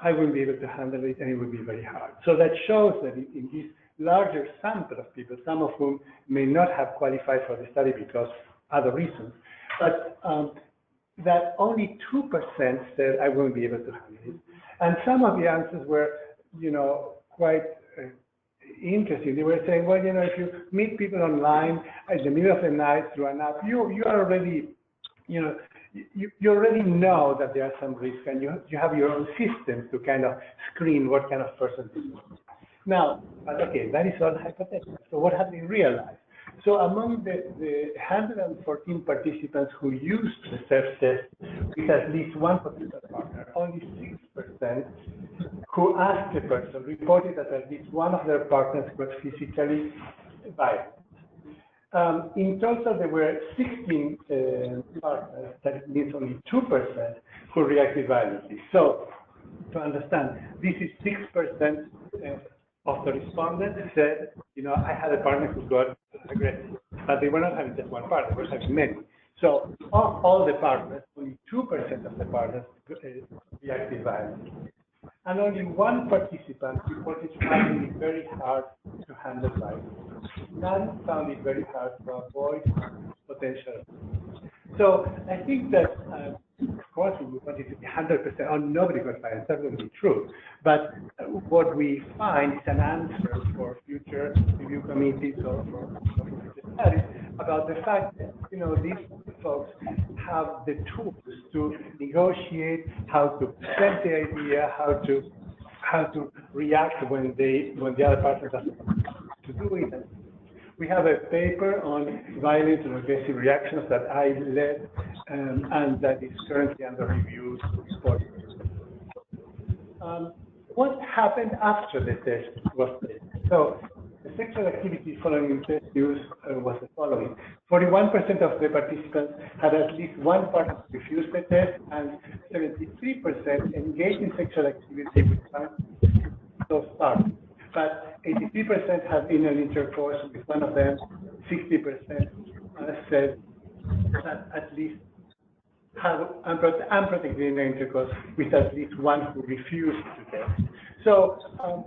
I wouldn't be able to handle it and it would be very hard. So that shows that in this larger sample of people, some of whom may not have qualified for the study because other reasons, but that only 2% said I won't be able to handle it. And some of the answers were, quite interesting. They were saying, well, if you meet people online in the middle of the night through an app, you are already, you already know that there are some risks, and you have your own systems to kind of screen what kind of person this is. Now, okay, that is all hypothetical. So what have we realized? So among the 114 participants who used the self-test with at least one potential partner, only 6% who asked the person reported that at least one of their partners was physically violent. In total, there were 16 partners, that means only 2% who reacted violently. So, to understand, this is 6% of the respondents said, I had a partner who got aggressive, but they were not having just one partner, they were having many. So, of all the partners, only 2% of the partners reacted violently. And only one participant reported finding it very hard to handle violence. None found it very hard to avoid potential. So I think that, of course, we want it to be 100%, or nobody got violence. That wouldn't be true. But what we find is an answer for future review committees or for future studies about the fact that, these folks have the tools to negotiate, how to present the idea, how to react when the other partner doesn't want to do it. We have a paper on violent and aggressive reactions that I led, and that is currently under review. What happened after the test was tested? So the sexual activity following test use was the following. 41% of the participants had at least one partner who refused the test, and 73% engaged in sexual activity with one of those partners. But 83% had anal intercourse with one of them. 60% said that at least had unprotected anal intercourse with at least one who refused to test. So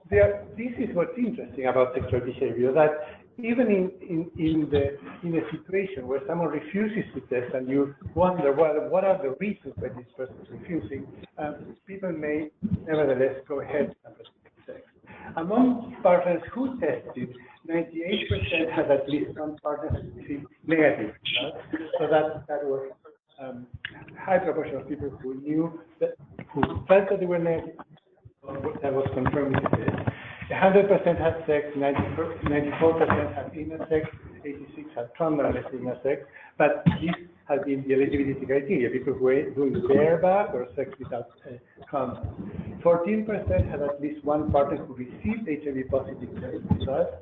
this is what's interesting about sexual behavior, that even in a situation where someone refuses to test and you wonder, well, what are the reasons why this person is refusing, people may nevertheless go ahead and sex. Among partners who tested, 98% had at least one partner who received negative results. So that was a high proportion of people who who felt that they were negative. That was confirmed with the test. 100% had sex, 94% had anal sex, 86 had condomless anal sex, but this has been the eligibility criteria, people who were doing bareback or sex without condom. 14% had at least one partner who received HIV positive test results,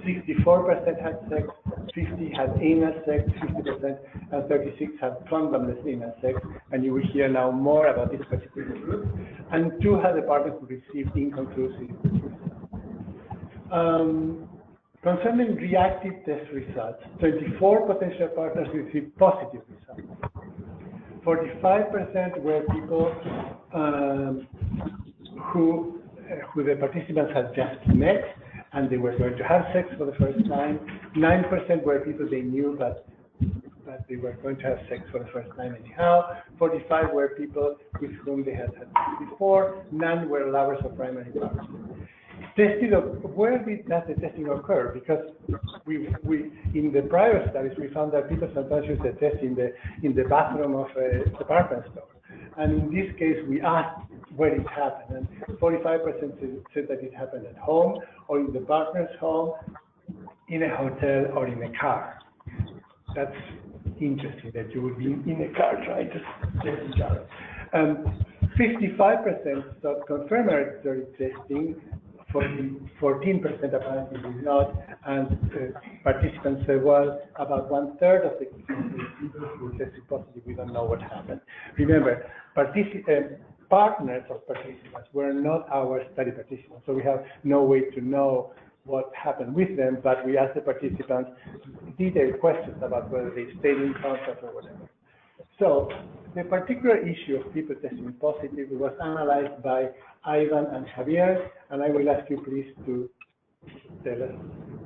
64% had sex, 50 had anal sex, 50%, and 36 had condomless anal sex, and you will hear now more about this particular group, and 2 had a partner who received inconclusive results. Concerning reactive test results, 24 potential partners received positive results. 45% were people who the participants had just met and they were going to have sex for the first time. 9% were people they knew, but they were going to have sex for the first time anyhow. 45 were people with whom they had had sex before. None were lovers or primary partners. Where did that testing occur? Because we in the prior studies we found that people sometimes use the test in the bathroom of a department store, and in this case we asked where it happened, and 45% said that it happened at home or in the partner's home, in a hotel or in a car. That's interesting that you would be in a car trying to test each other. 55% sought confirmatory testing. 14% apparently did not, and participants said, well, about 1/3 of the people who tested positive, we don't know what happened. Remember, partners of participants were not our study participants, so we have no way to know what happened with them, but we asked the participants detailed questions about whether they stayed in contact or whatever. So the particular issue of people testing positive was analyzed by Ivan and Javier, and I will ask you please to tell us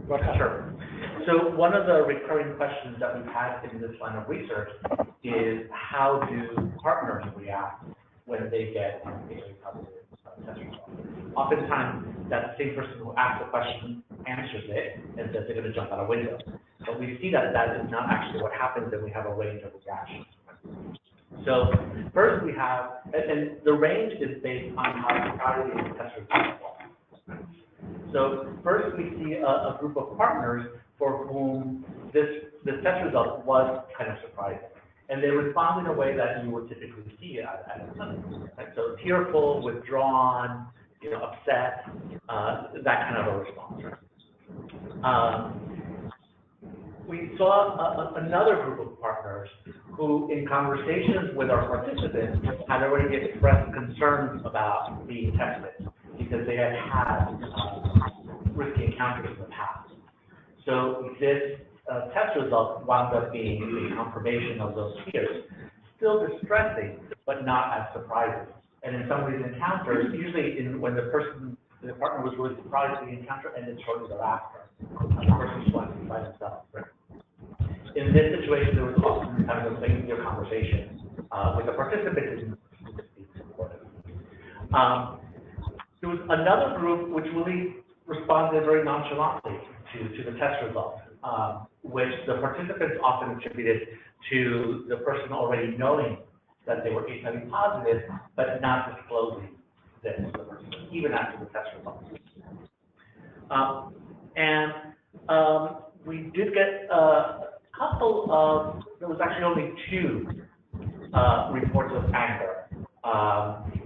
what happened. Sure. So one of the recurring questions that we've had in this line of research is how do partners react when they get a positive test result? Oftentimes, that same person who asked the question answers it and says they're going to jump out a window. But we see that that is not actually what happens, and we have a range of reactions. So first we have, and the range is based on how crowded the test results are. So first we see a group of partners for whom the test result was kind of surprising. And they respond in a way that you would typically see at a clinic. Right? So tearful, withdrawn, upset, that kind of a response. Right? We saw another group of partners who, in conversations with our participants, had already expressed concerns about being tested because they had had risky encounters in the past. So this test result wound up being a confirmation of those fears. Still distressing, but not as surprising. And in some of these encounters, usually when the partner was really surprised, the encounter ended shortly thereafter. The person just wanted to find themselves. Right? In this situation, there was often kind of a lengthier conversation with the participant who didn't speak supportive. There was another group which really responded very nonchalantly to the test result, which the participants often attributed to the person already knowing that they were HIV positive, but not disclosing this to the person, even after the test result. We did get a couple of, there was actually only 2 reports of anger.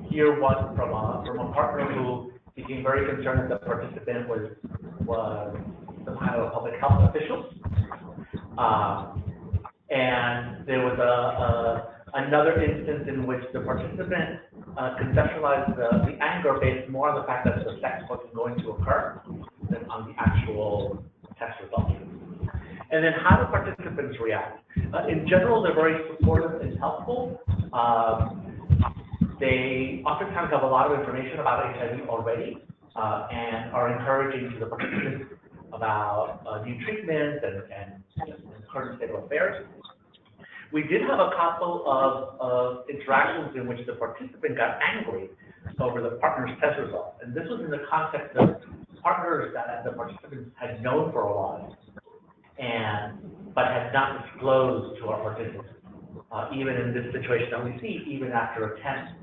Here one from a partner who became very concerned that the participant was some kind of a public health official. And there was another instance in which the participant conceptualized the anger based more on the fact that the sex wasn't going to occur than on the actual test results. And then how do participants react? In general, they're very supportive and helpful. They oftentimes have a lot of information about HIV already and are encouraging to the participants about new treatments and current state of affairs. We did have a couple of interactions in which the participant got angry over the partner's test results. And this was in the context of partners that the participants had known for a while, but had not disclosed to our participants. Even in this situation that we see, even after attempts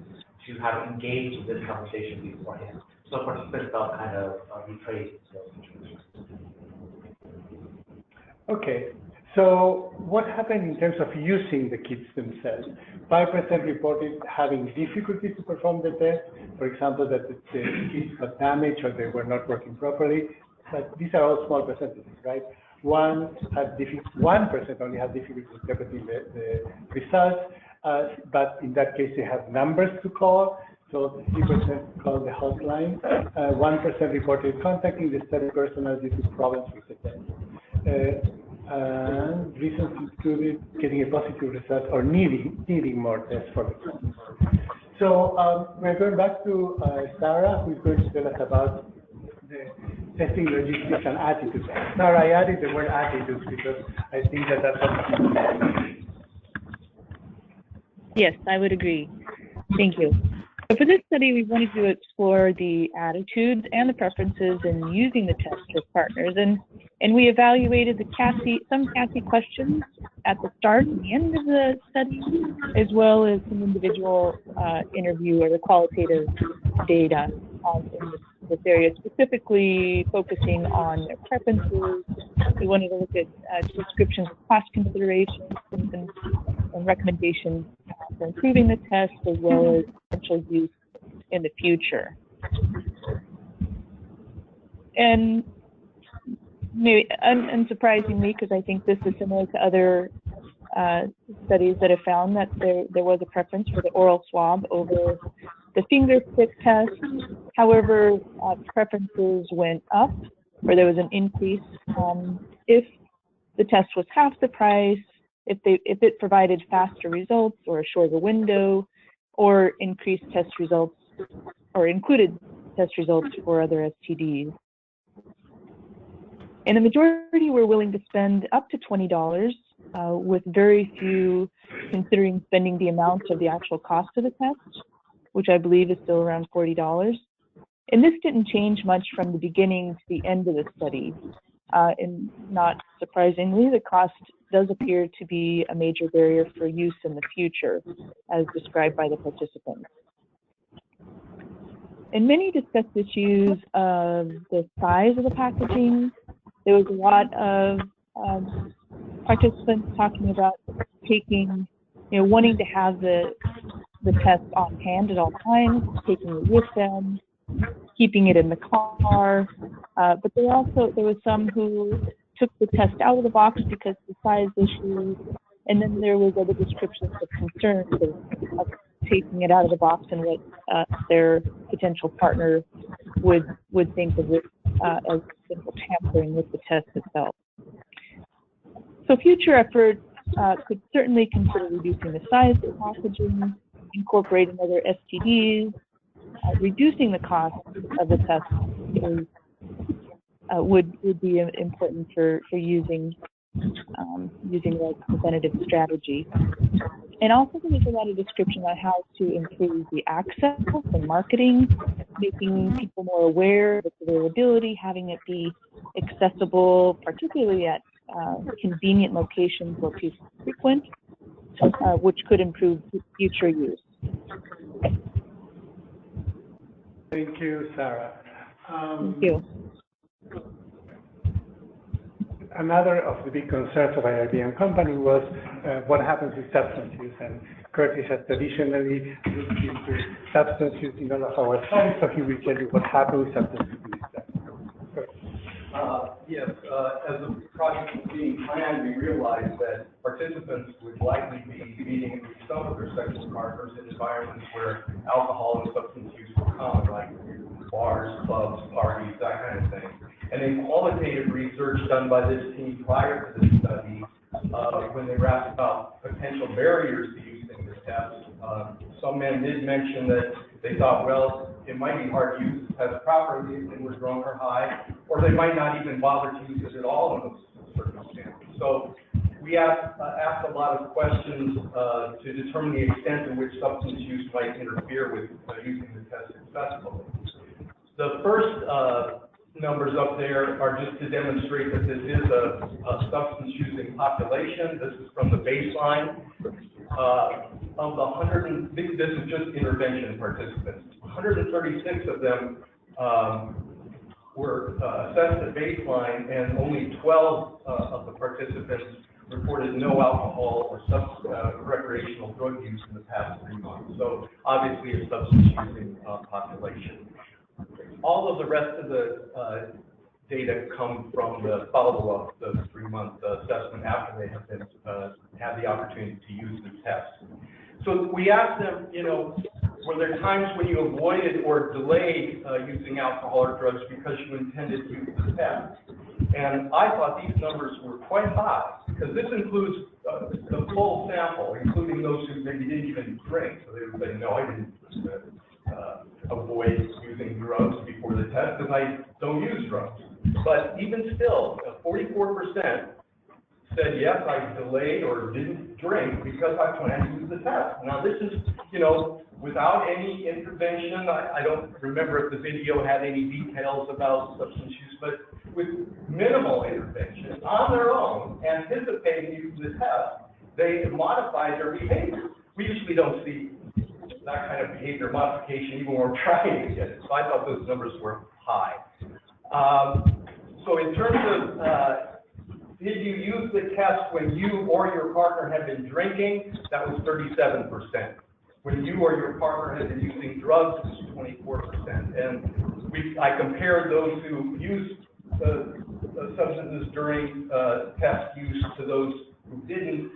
to have engaged in this conversation beforehand. So participants felt kind of betrayed in those situations. Okay. So what happened in terms of using the kits themselves? 5% reported having difficulty to perform the test. For example, that the kits got damaged or they were not working properly. But these are all small percentages, right? 1% only had difficulty interpreting the results, but in that case they have numbers to call. So 3% called the hotline. 1% reported contacting the study personnel due to problems with the test. Reasons included getting a positive result or needing more tests for the class. So we're going back to Sarah, who's going to tell us about the testing logistics and attitudes. Sarah, I added the word attitudes because I think that's something. Yes, I would agree. Thank you. So for this study, we wanted to explore the attitudes and the preferences in using the test with partners, and we evaluated some CASI questions at the start and the end of the study, as well as some individual interview or the qualitative data in this area, specifically focusing on their preferences. We wanted to look at descriptions of cost considerations and recommendations for improving the test, as well as potential use in the future. And maybe unsurprisingly, because I think this is similar to other studies that have found that there was a preference for the oral swab over the finger stick test. However, preferences went up, or there was an increase if the test was half the price, if it provided faster results or a shorter window, or increased test results, or included test results for other STDs. And the majority were willing to spend up to $20, with very few considering spending the amount of the actual cost of the test, which I believe is still around $40. And this didn't change much from the beginning to the end of the study. And not surprisingly, the cost does appear to be a major barrier for use in the future, as described by the participants. And many discussed issues of the size of the packaging. There was a lot of participants talking about taking, wanting to have the test on hand at all times, taking it with them, keeping it in the car. But there was some who took the test out of the box because of the size issues, and then there was other descriptions of concerns of taking it out of the box and what their potential partner would think of it as simple tampering with the test itself. So future efforts could certainly consider reducing the size of the packaging, incorporating other STDs, reducing the cost of the test would be important for using a preventative strategy. And also there's a lot of description on how to improve the access and marketing, making people more aware of its availability, having it be accessible, particularly at convenient locations where people frequent, which could improve future use. Thank you, Sarah. Thank you. Another of the big concerns of IRB company was what happens with substance use, and Curtis has traditionally looked into substance use in all of our studies, so he will tell you what happens with substance use in this study. Yes, as the project was being planned, we realized that participants would likely be meeting some of their sexual partners in environments where alcohol and substance use were common, like bars, clubs, parties, that kind of thing. And in qualitative research done by this team prior to this study, when they were asked about potential barriers to using this test, some men did mention that they thought, well, it might be hard to use this test properly if they were drunk or high, or they might not even bother to use it at all in those circumstances. So we asked a lot of questions to determine the extent to which substance use might interfere with using the test successfully. The first numbers up there are just to demonstrate that this is a substance-using population. This is from the baseline. Of the 100, this is just intervention participants. 136 of them were assessed at baseline, and only 12 of the participants reported no alcohol or recreational drug use in the past 3 months. So obviously a substance-using population. All of the rest of the data come from the follow-up, the 3-month assessment after they have been had the opportunity to use the test. So we asked them, were there times when you avoided or delayed using alcohol or drugs because you intended to use the test? And I thought these numbers were quite high, because this includes the full sample, including those who maybe didn't even drink. So they would say, no, I didn't avoid using drugs before the test because I don't use drugs. But even still, 44% said, yes, I delayed or didn't drink because I planned to use the test. Now this is, without any intervention. I don't remember if the video had any details about substance use, but with minimal intervention on their own, anticipating using the test, they modified their behavior. We usually don't see that kind of behavior modification even when we're trying to get it. So I thought those numbers were high. So in terms of did you use the test when you or your partner had been drinking? That was 37%. When you or your partner had been using drugs, it was 24%. And I compared those who used substances during test use to those who didn't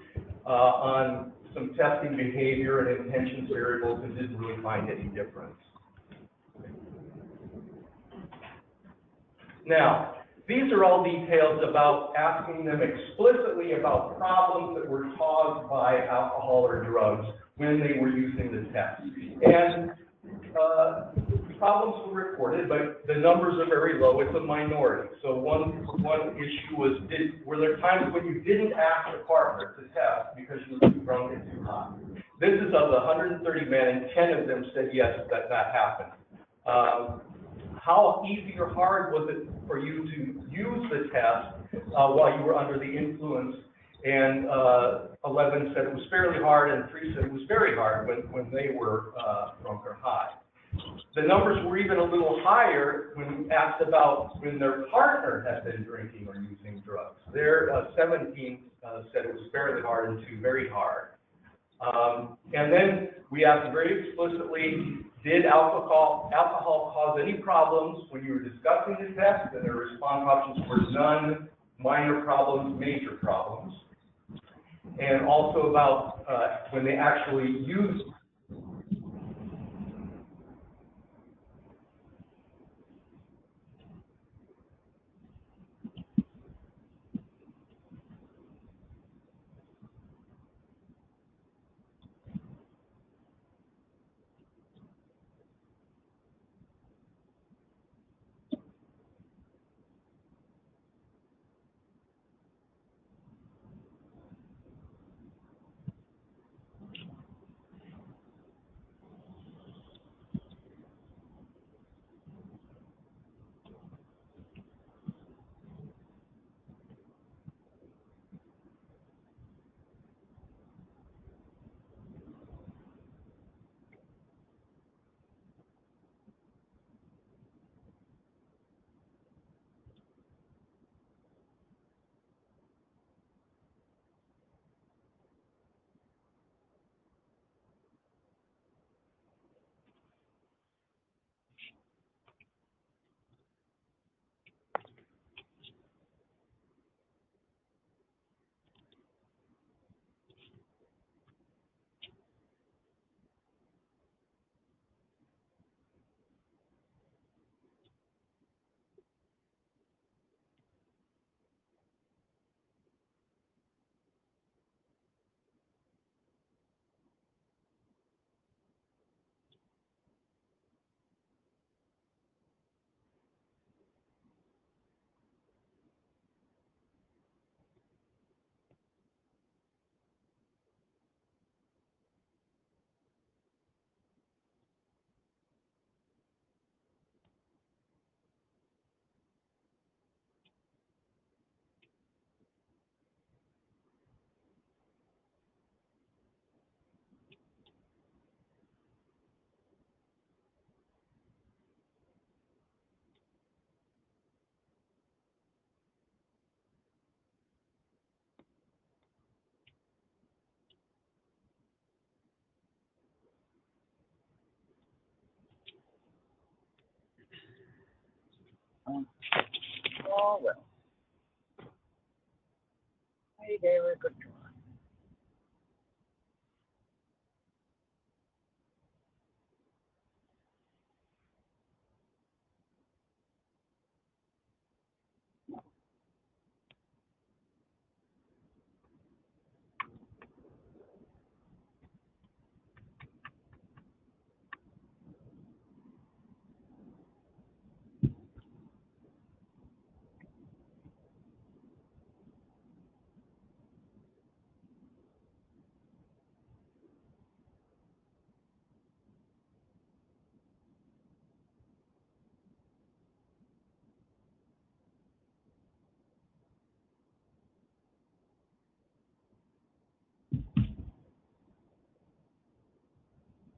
on some testing behavior and intentions variables, and didn't really find any difference. Now, these are all details about asking them explicitly about problems that were caused by alcohol or drugs when they were using the test. And problems were reported, but the numbers are very low. It's a minority. So one issue was, were there times when you didn't ask your partner to test because you were too drunk and too high? This is of the 130 men, and 10 of them said yes, that happened. how easy or hard was it for you to use the test while you were under the influence? And 11 said it was fairly hard, and 3 said it was very hard when they were drunk or high. The numbers were even a little higher when we asked about when their partner had been drinking or using drugs. There, 17 said it was fairly hard and 2 very hard. And then we asked very explicitly, did alcohol cause any problems when you were discussing the test? And their response options were none, minor problems, major problems. And also about when they actually used. Oh, well. Hey, David, good try.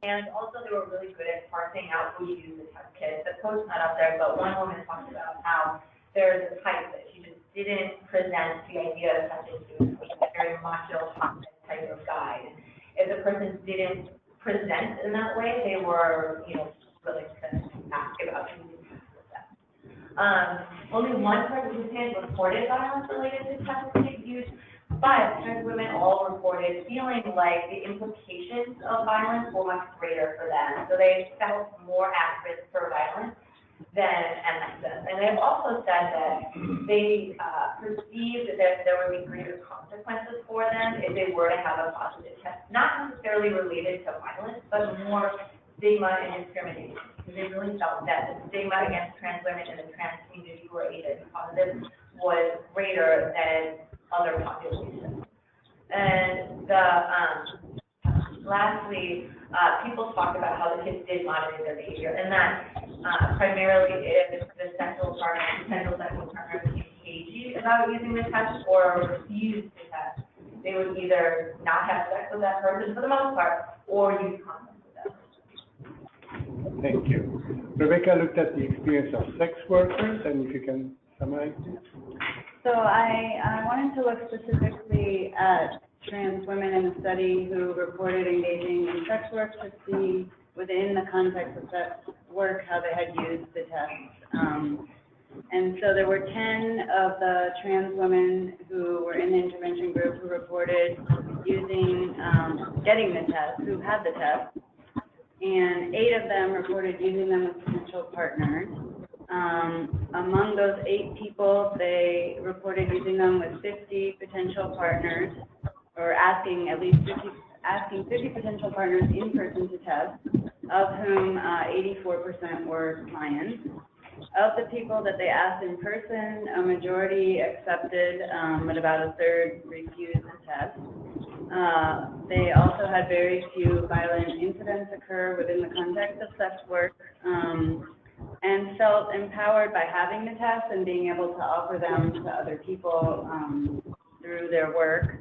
And also they were really good at parsing out who used the test kit. The post's not up there, but one woman talked about how there's a type that she just didn't present the idea of testing students, which is a very macho, toxic type of guy. If the person didn't present in that way, they were, really to ask about who used the test. Only one participant reported violence related to test kit use, but trans women all reported feeling like the implications of violence were much greater for them. So they felt more at risk for violence than MSM. And they've also said that they perceived that there would be greater consequences for them if they were to have a positive test, not necessarily related to violence, but more stigma and discrimination. Because they really felt that the stigma against trans women and the trans community who are HIV positive was greater than other populations. And the lastly, people talked about how the kids did moderate their behavior, and that primarily if the potential sexual partner became cagey about using the test or refused the test, they would either not have sex with that person for the most part, or use condoms with them. Thank you. Rebecca looked at the experience of sex workers, and if you can summarize it. So I wanted to look specifically at trans women in the study who reported engaging in sex work to see within the context of sex work how they had used the test. And so there were 10 of the trans women who were in the intervention group who reported using, getting the test, who had the test, and 8 of them reported using them as potential partners. Among those 8 people, they reported using them with 50 potential partners, or asking at least 50 potential partners in person to test, of whom 84% were clients. Of the people that they asked in person, a majority accepted, but about a third refused the test. They also had very few violent incidents occur within the context of sex work, and felt empowered by having the test and being able to offer them to other people through their work,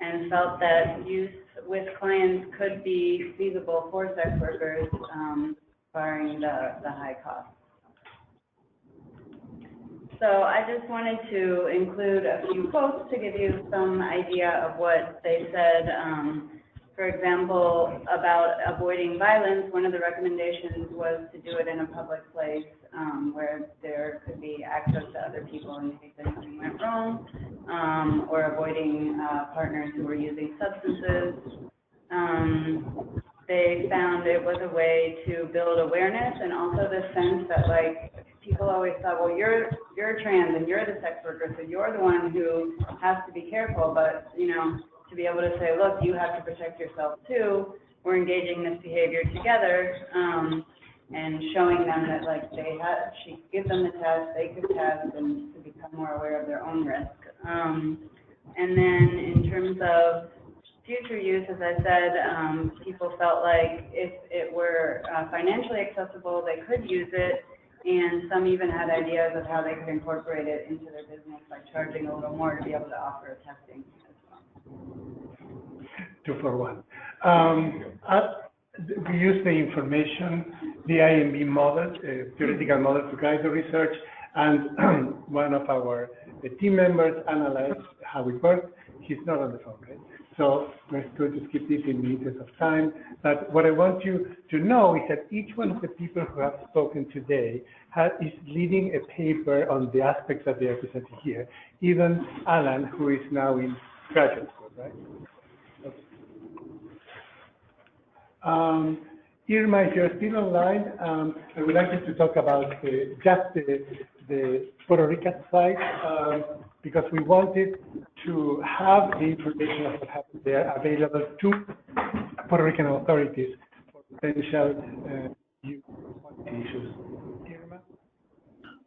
and felt that use with clients could be feasible for sex workers, barring the high cost. So I just wanted to include a few quotes to give you some idea of what they said. For example, about avoiding violence, one of the recommendations was to do it in a public place where there could be access to other people in case anything went wrong, or avoiding partners who were using substances. They found it was a way to build awareness, and also the sense that, like, people always thought, well, you're trans and you're the sex worker, so you're the one who has to be careful. But, you know, to be able to say, look, you have to protect yourself too. We're engaging this behavior together, and showing them that, like, she could give them the test, they could test, and to become more aware of their own risk. And then in terms of future use, as I said, people felt like if it were financially accessible, they could use it, and some even had ideas of how they could incorporate it into their business by charging a little more to be able to offer testing as well. 2 for 1. We use the information, the IMB model, theoretical model to guide the research, and one of our team members analyzed how it worked. He's not on the phone, right? So we're going to skip this in the interest of time. But what I want you to know is that each one of the people who have spoken today is leading a paper on the aspects that they are presenting here. Even Alan, who is now in graduate school, right? Okay. Irma, if you're still online, I would like you to talk about just the Puerto Rican side, because we wanted to have the information of what happened there available to Puerto Rican authorities for potential use on issues.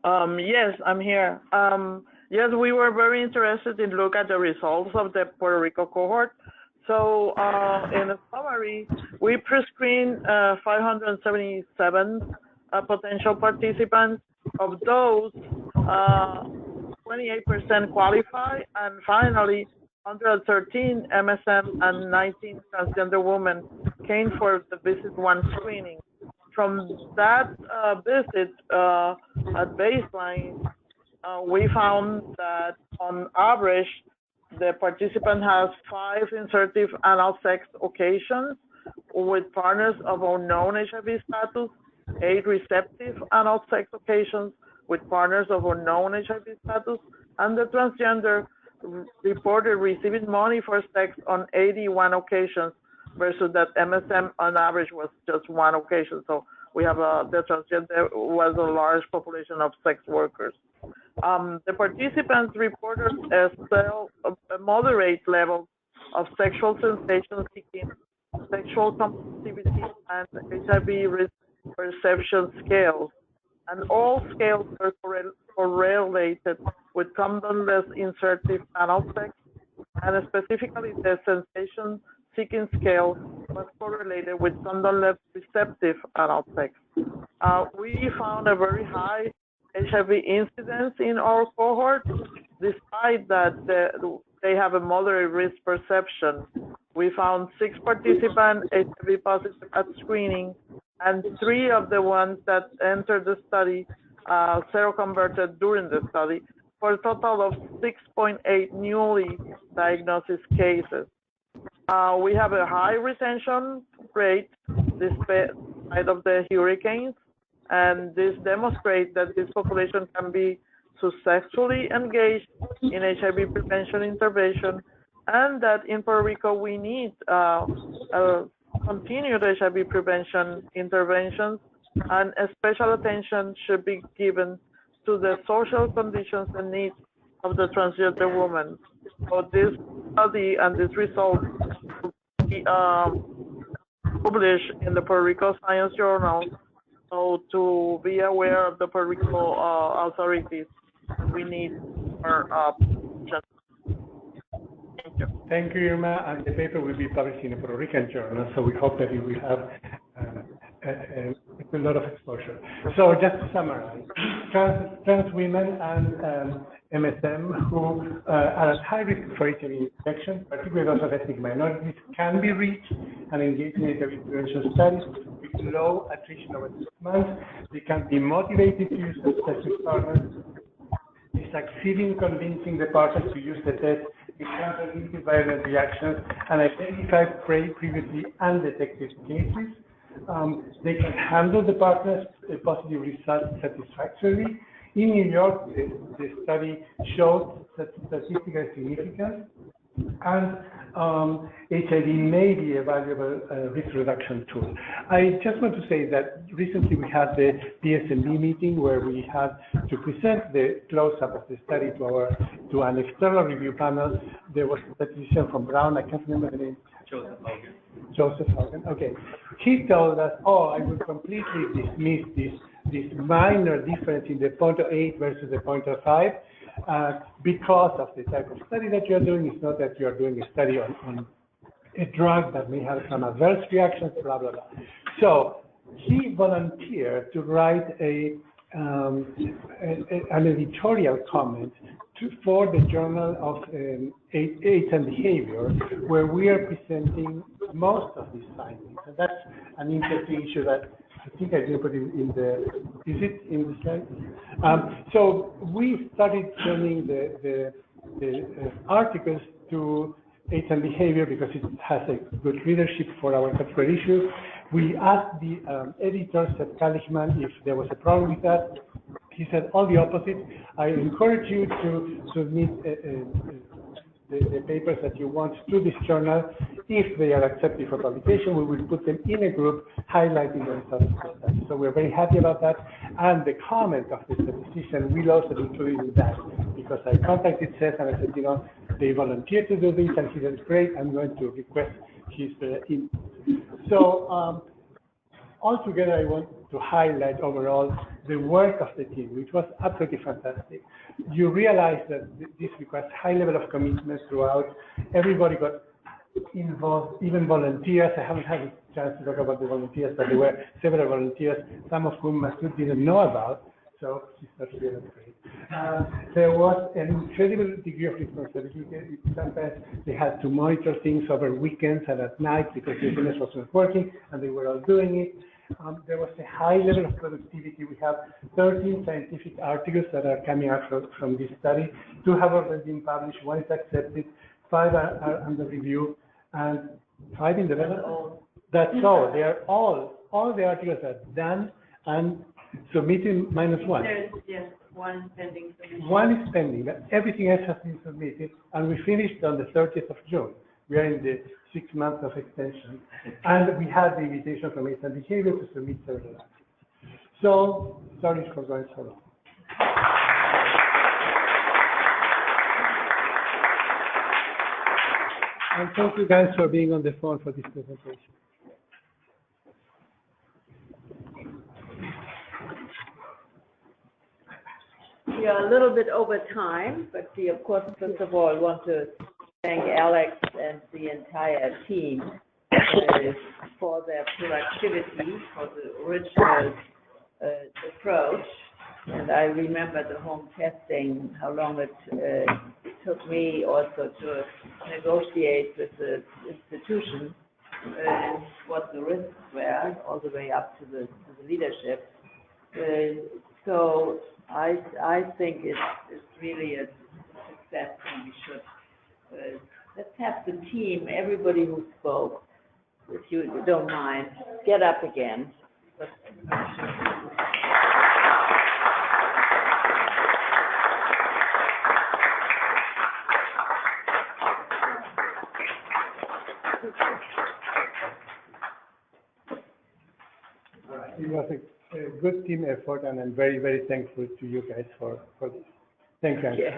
Irma? Yes, I'm here. Yes, we were very interested in look at the results of the Puerto Rico cohort. So in a summary, we pre-screened 577 potential participants. Of those, 28% qualify, and finally, 113 MSM and 19 transgender women came for the visit 1 screening. From that visit at baseline, we found that on average, the participant has 5 insertive anal sex occasions with partners of unknown HIV status, 8 receptive anal sex occasions with partners of unknown HIV status, and the transgender reported receiving money for sex on 81 occasions versus that MSM on average was just 1 occasion. So we have the transgender was a large population of sex workers. The participants reported a moderate level of sexual sensation seeking, sexual compulsivity, and HIV risk perception scales. And all scales were correlated with condom-less insertive anal sex, and specifically the sensation seeking scale was correlated with some less receptive adult sex. We found a very high HIV incidence in our cohort, despite that they have a moderate risk perception. We found 6 participants HIV positive at screening, and 3 of the ones that entered the study seroconverted during the study, for a total of 6.8 newly diagnosed cases. We have a high retention rate despite of the hurricanes, and this demonstrates that this population can be successfully engaged in HIV prevention intervention, and that in Puerto Rico we need continued HIV prevention interventions, and special attention should be given to the social conditions and needs of the transgender woman. So this study and this result will be published in the Puerto Rico Science Journal, so to be aware of the Puerto Rico authorities, we need more Thank you. Thank you, Irma, and the paper will be published in a Puerto Rican journal, so we hope that it will have a lot of exposure. So just to summarize, trans women and MSM who are at high risk for HIV infection, particularly those of ethnic minorities, can be reached and engaged in HIV prevention studies with low attrition over 6 months. They can be motivated to use the specific partners. They succeed in convincing the partners to use the test, encounter antiviral reactions, and identify previously undetected cases. They can handle the partners' positive results satisfactorily. In New York, the study showed statistical significance, and HIV may be a valuable risk reduction tool. I just want to say that recently we had the DSMB meeting where we had to present the close-up of the study to an external review panel. There was a statistician from Brown, I can't remember the name. Joseph Hogan. Okay. He told us, oh, I will completely dismiss this minor difference in the 0.08 versus the 0.05 because of the type of study that you're doing. It's not that you're doing a study on a drug that may have some adverse reactions, blah, blah, blah. So he volunteered to write an editorial comment for the Journal of AIDS and Behavior, where we are presenting most of these findings. And that's an interesting issue that I think I did put in the, is it in the slide? So we started sending the articles to AIDS and Behavior because it has a good readership for our particular issue. We asked the editor, Seth Kalichman, if there was a problem with that. He said all the opposite. I encourage you to submit the papers that you want to this journal. If they are accepted for publication, we will put them in a group highlighting the results of the study. So we're very happy about that. And the comment of the statistician will also be included in that, because I contacted Seth and I said, you know, they volunteered to do this, and he said, great, I'm going to request his input. So altogether, I want to highlight overall the work of the team, which was absolutely fantastic. You realize that this requires high level of commitment throughout. Everybody got involved, even volunteers. I haven't had a chance to talk about the volunteers, but there were several volunteers, some of whom Masood didn't know about, so he's not really great. There was an incredible degree of responsibility. Sometimes they had to monitor things over weekends and at night because the business wasn't working, and they were all doing it. There was a high level of productivity. We have 13 scientific articles that are coming out from this study. 2 have already been published, 1 is accepted, 5 are under review, and 5 in development. That's all. They are all the articles are done and submitted minus 1. There's, yes, 1 pending submission. 1 is pending, but everything else has been submitted, and we finished on the 30th of June. We are in the 6 months of extension, and we had the invitation from AIDS and Behavior to submit several articles. So, sorry for going so long. And thank you guys for being on the phone for this presentation. We are a little bit over time, but we, of course, first of all, want to thank Alex and the entire team for their productivity, for the original approach. And I remember the home testing, how long it took me also to negotiate with the institution what the risks were, all the way up to the leadership. So I think it's really a success, and we should let's have the team, everybody who spoke, if you don't mind, get up again. It was a good team effort, and I'm very, very thankful to you guys for this. Thank you. Yeah.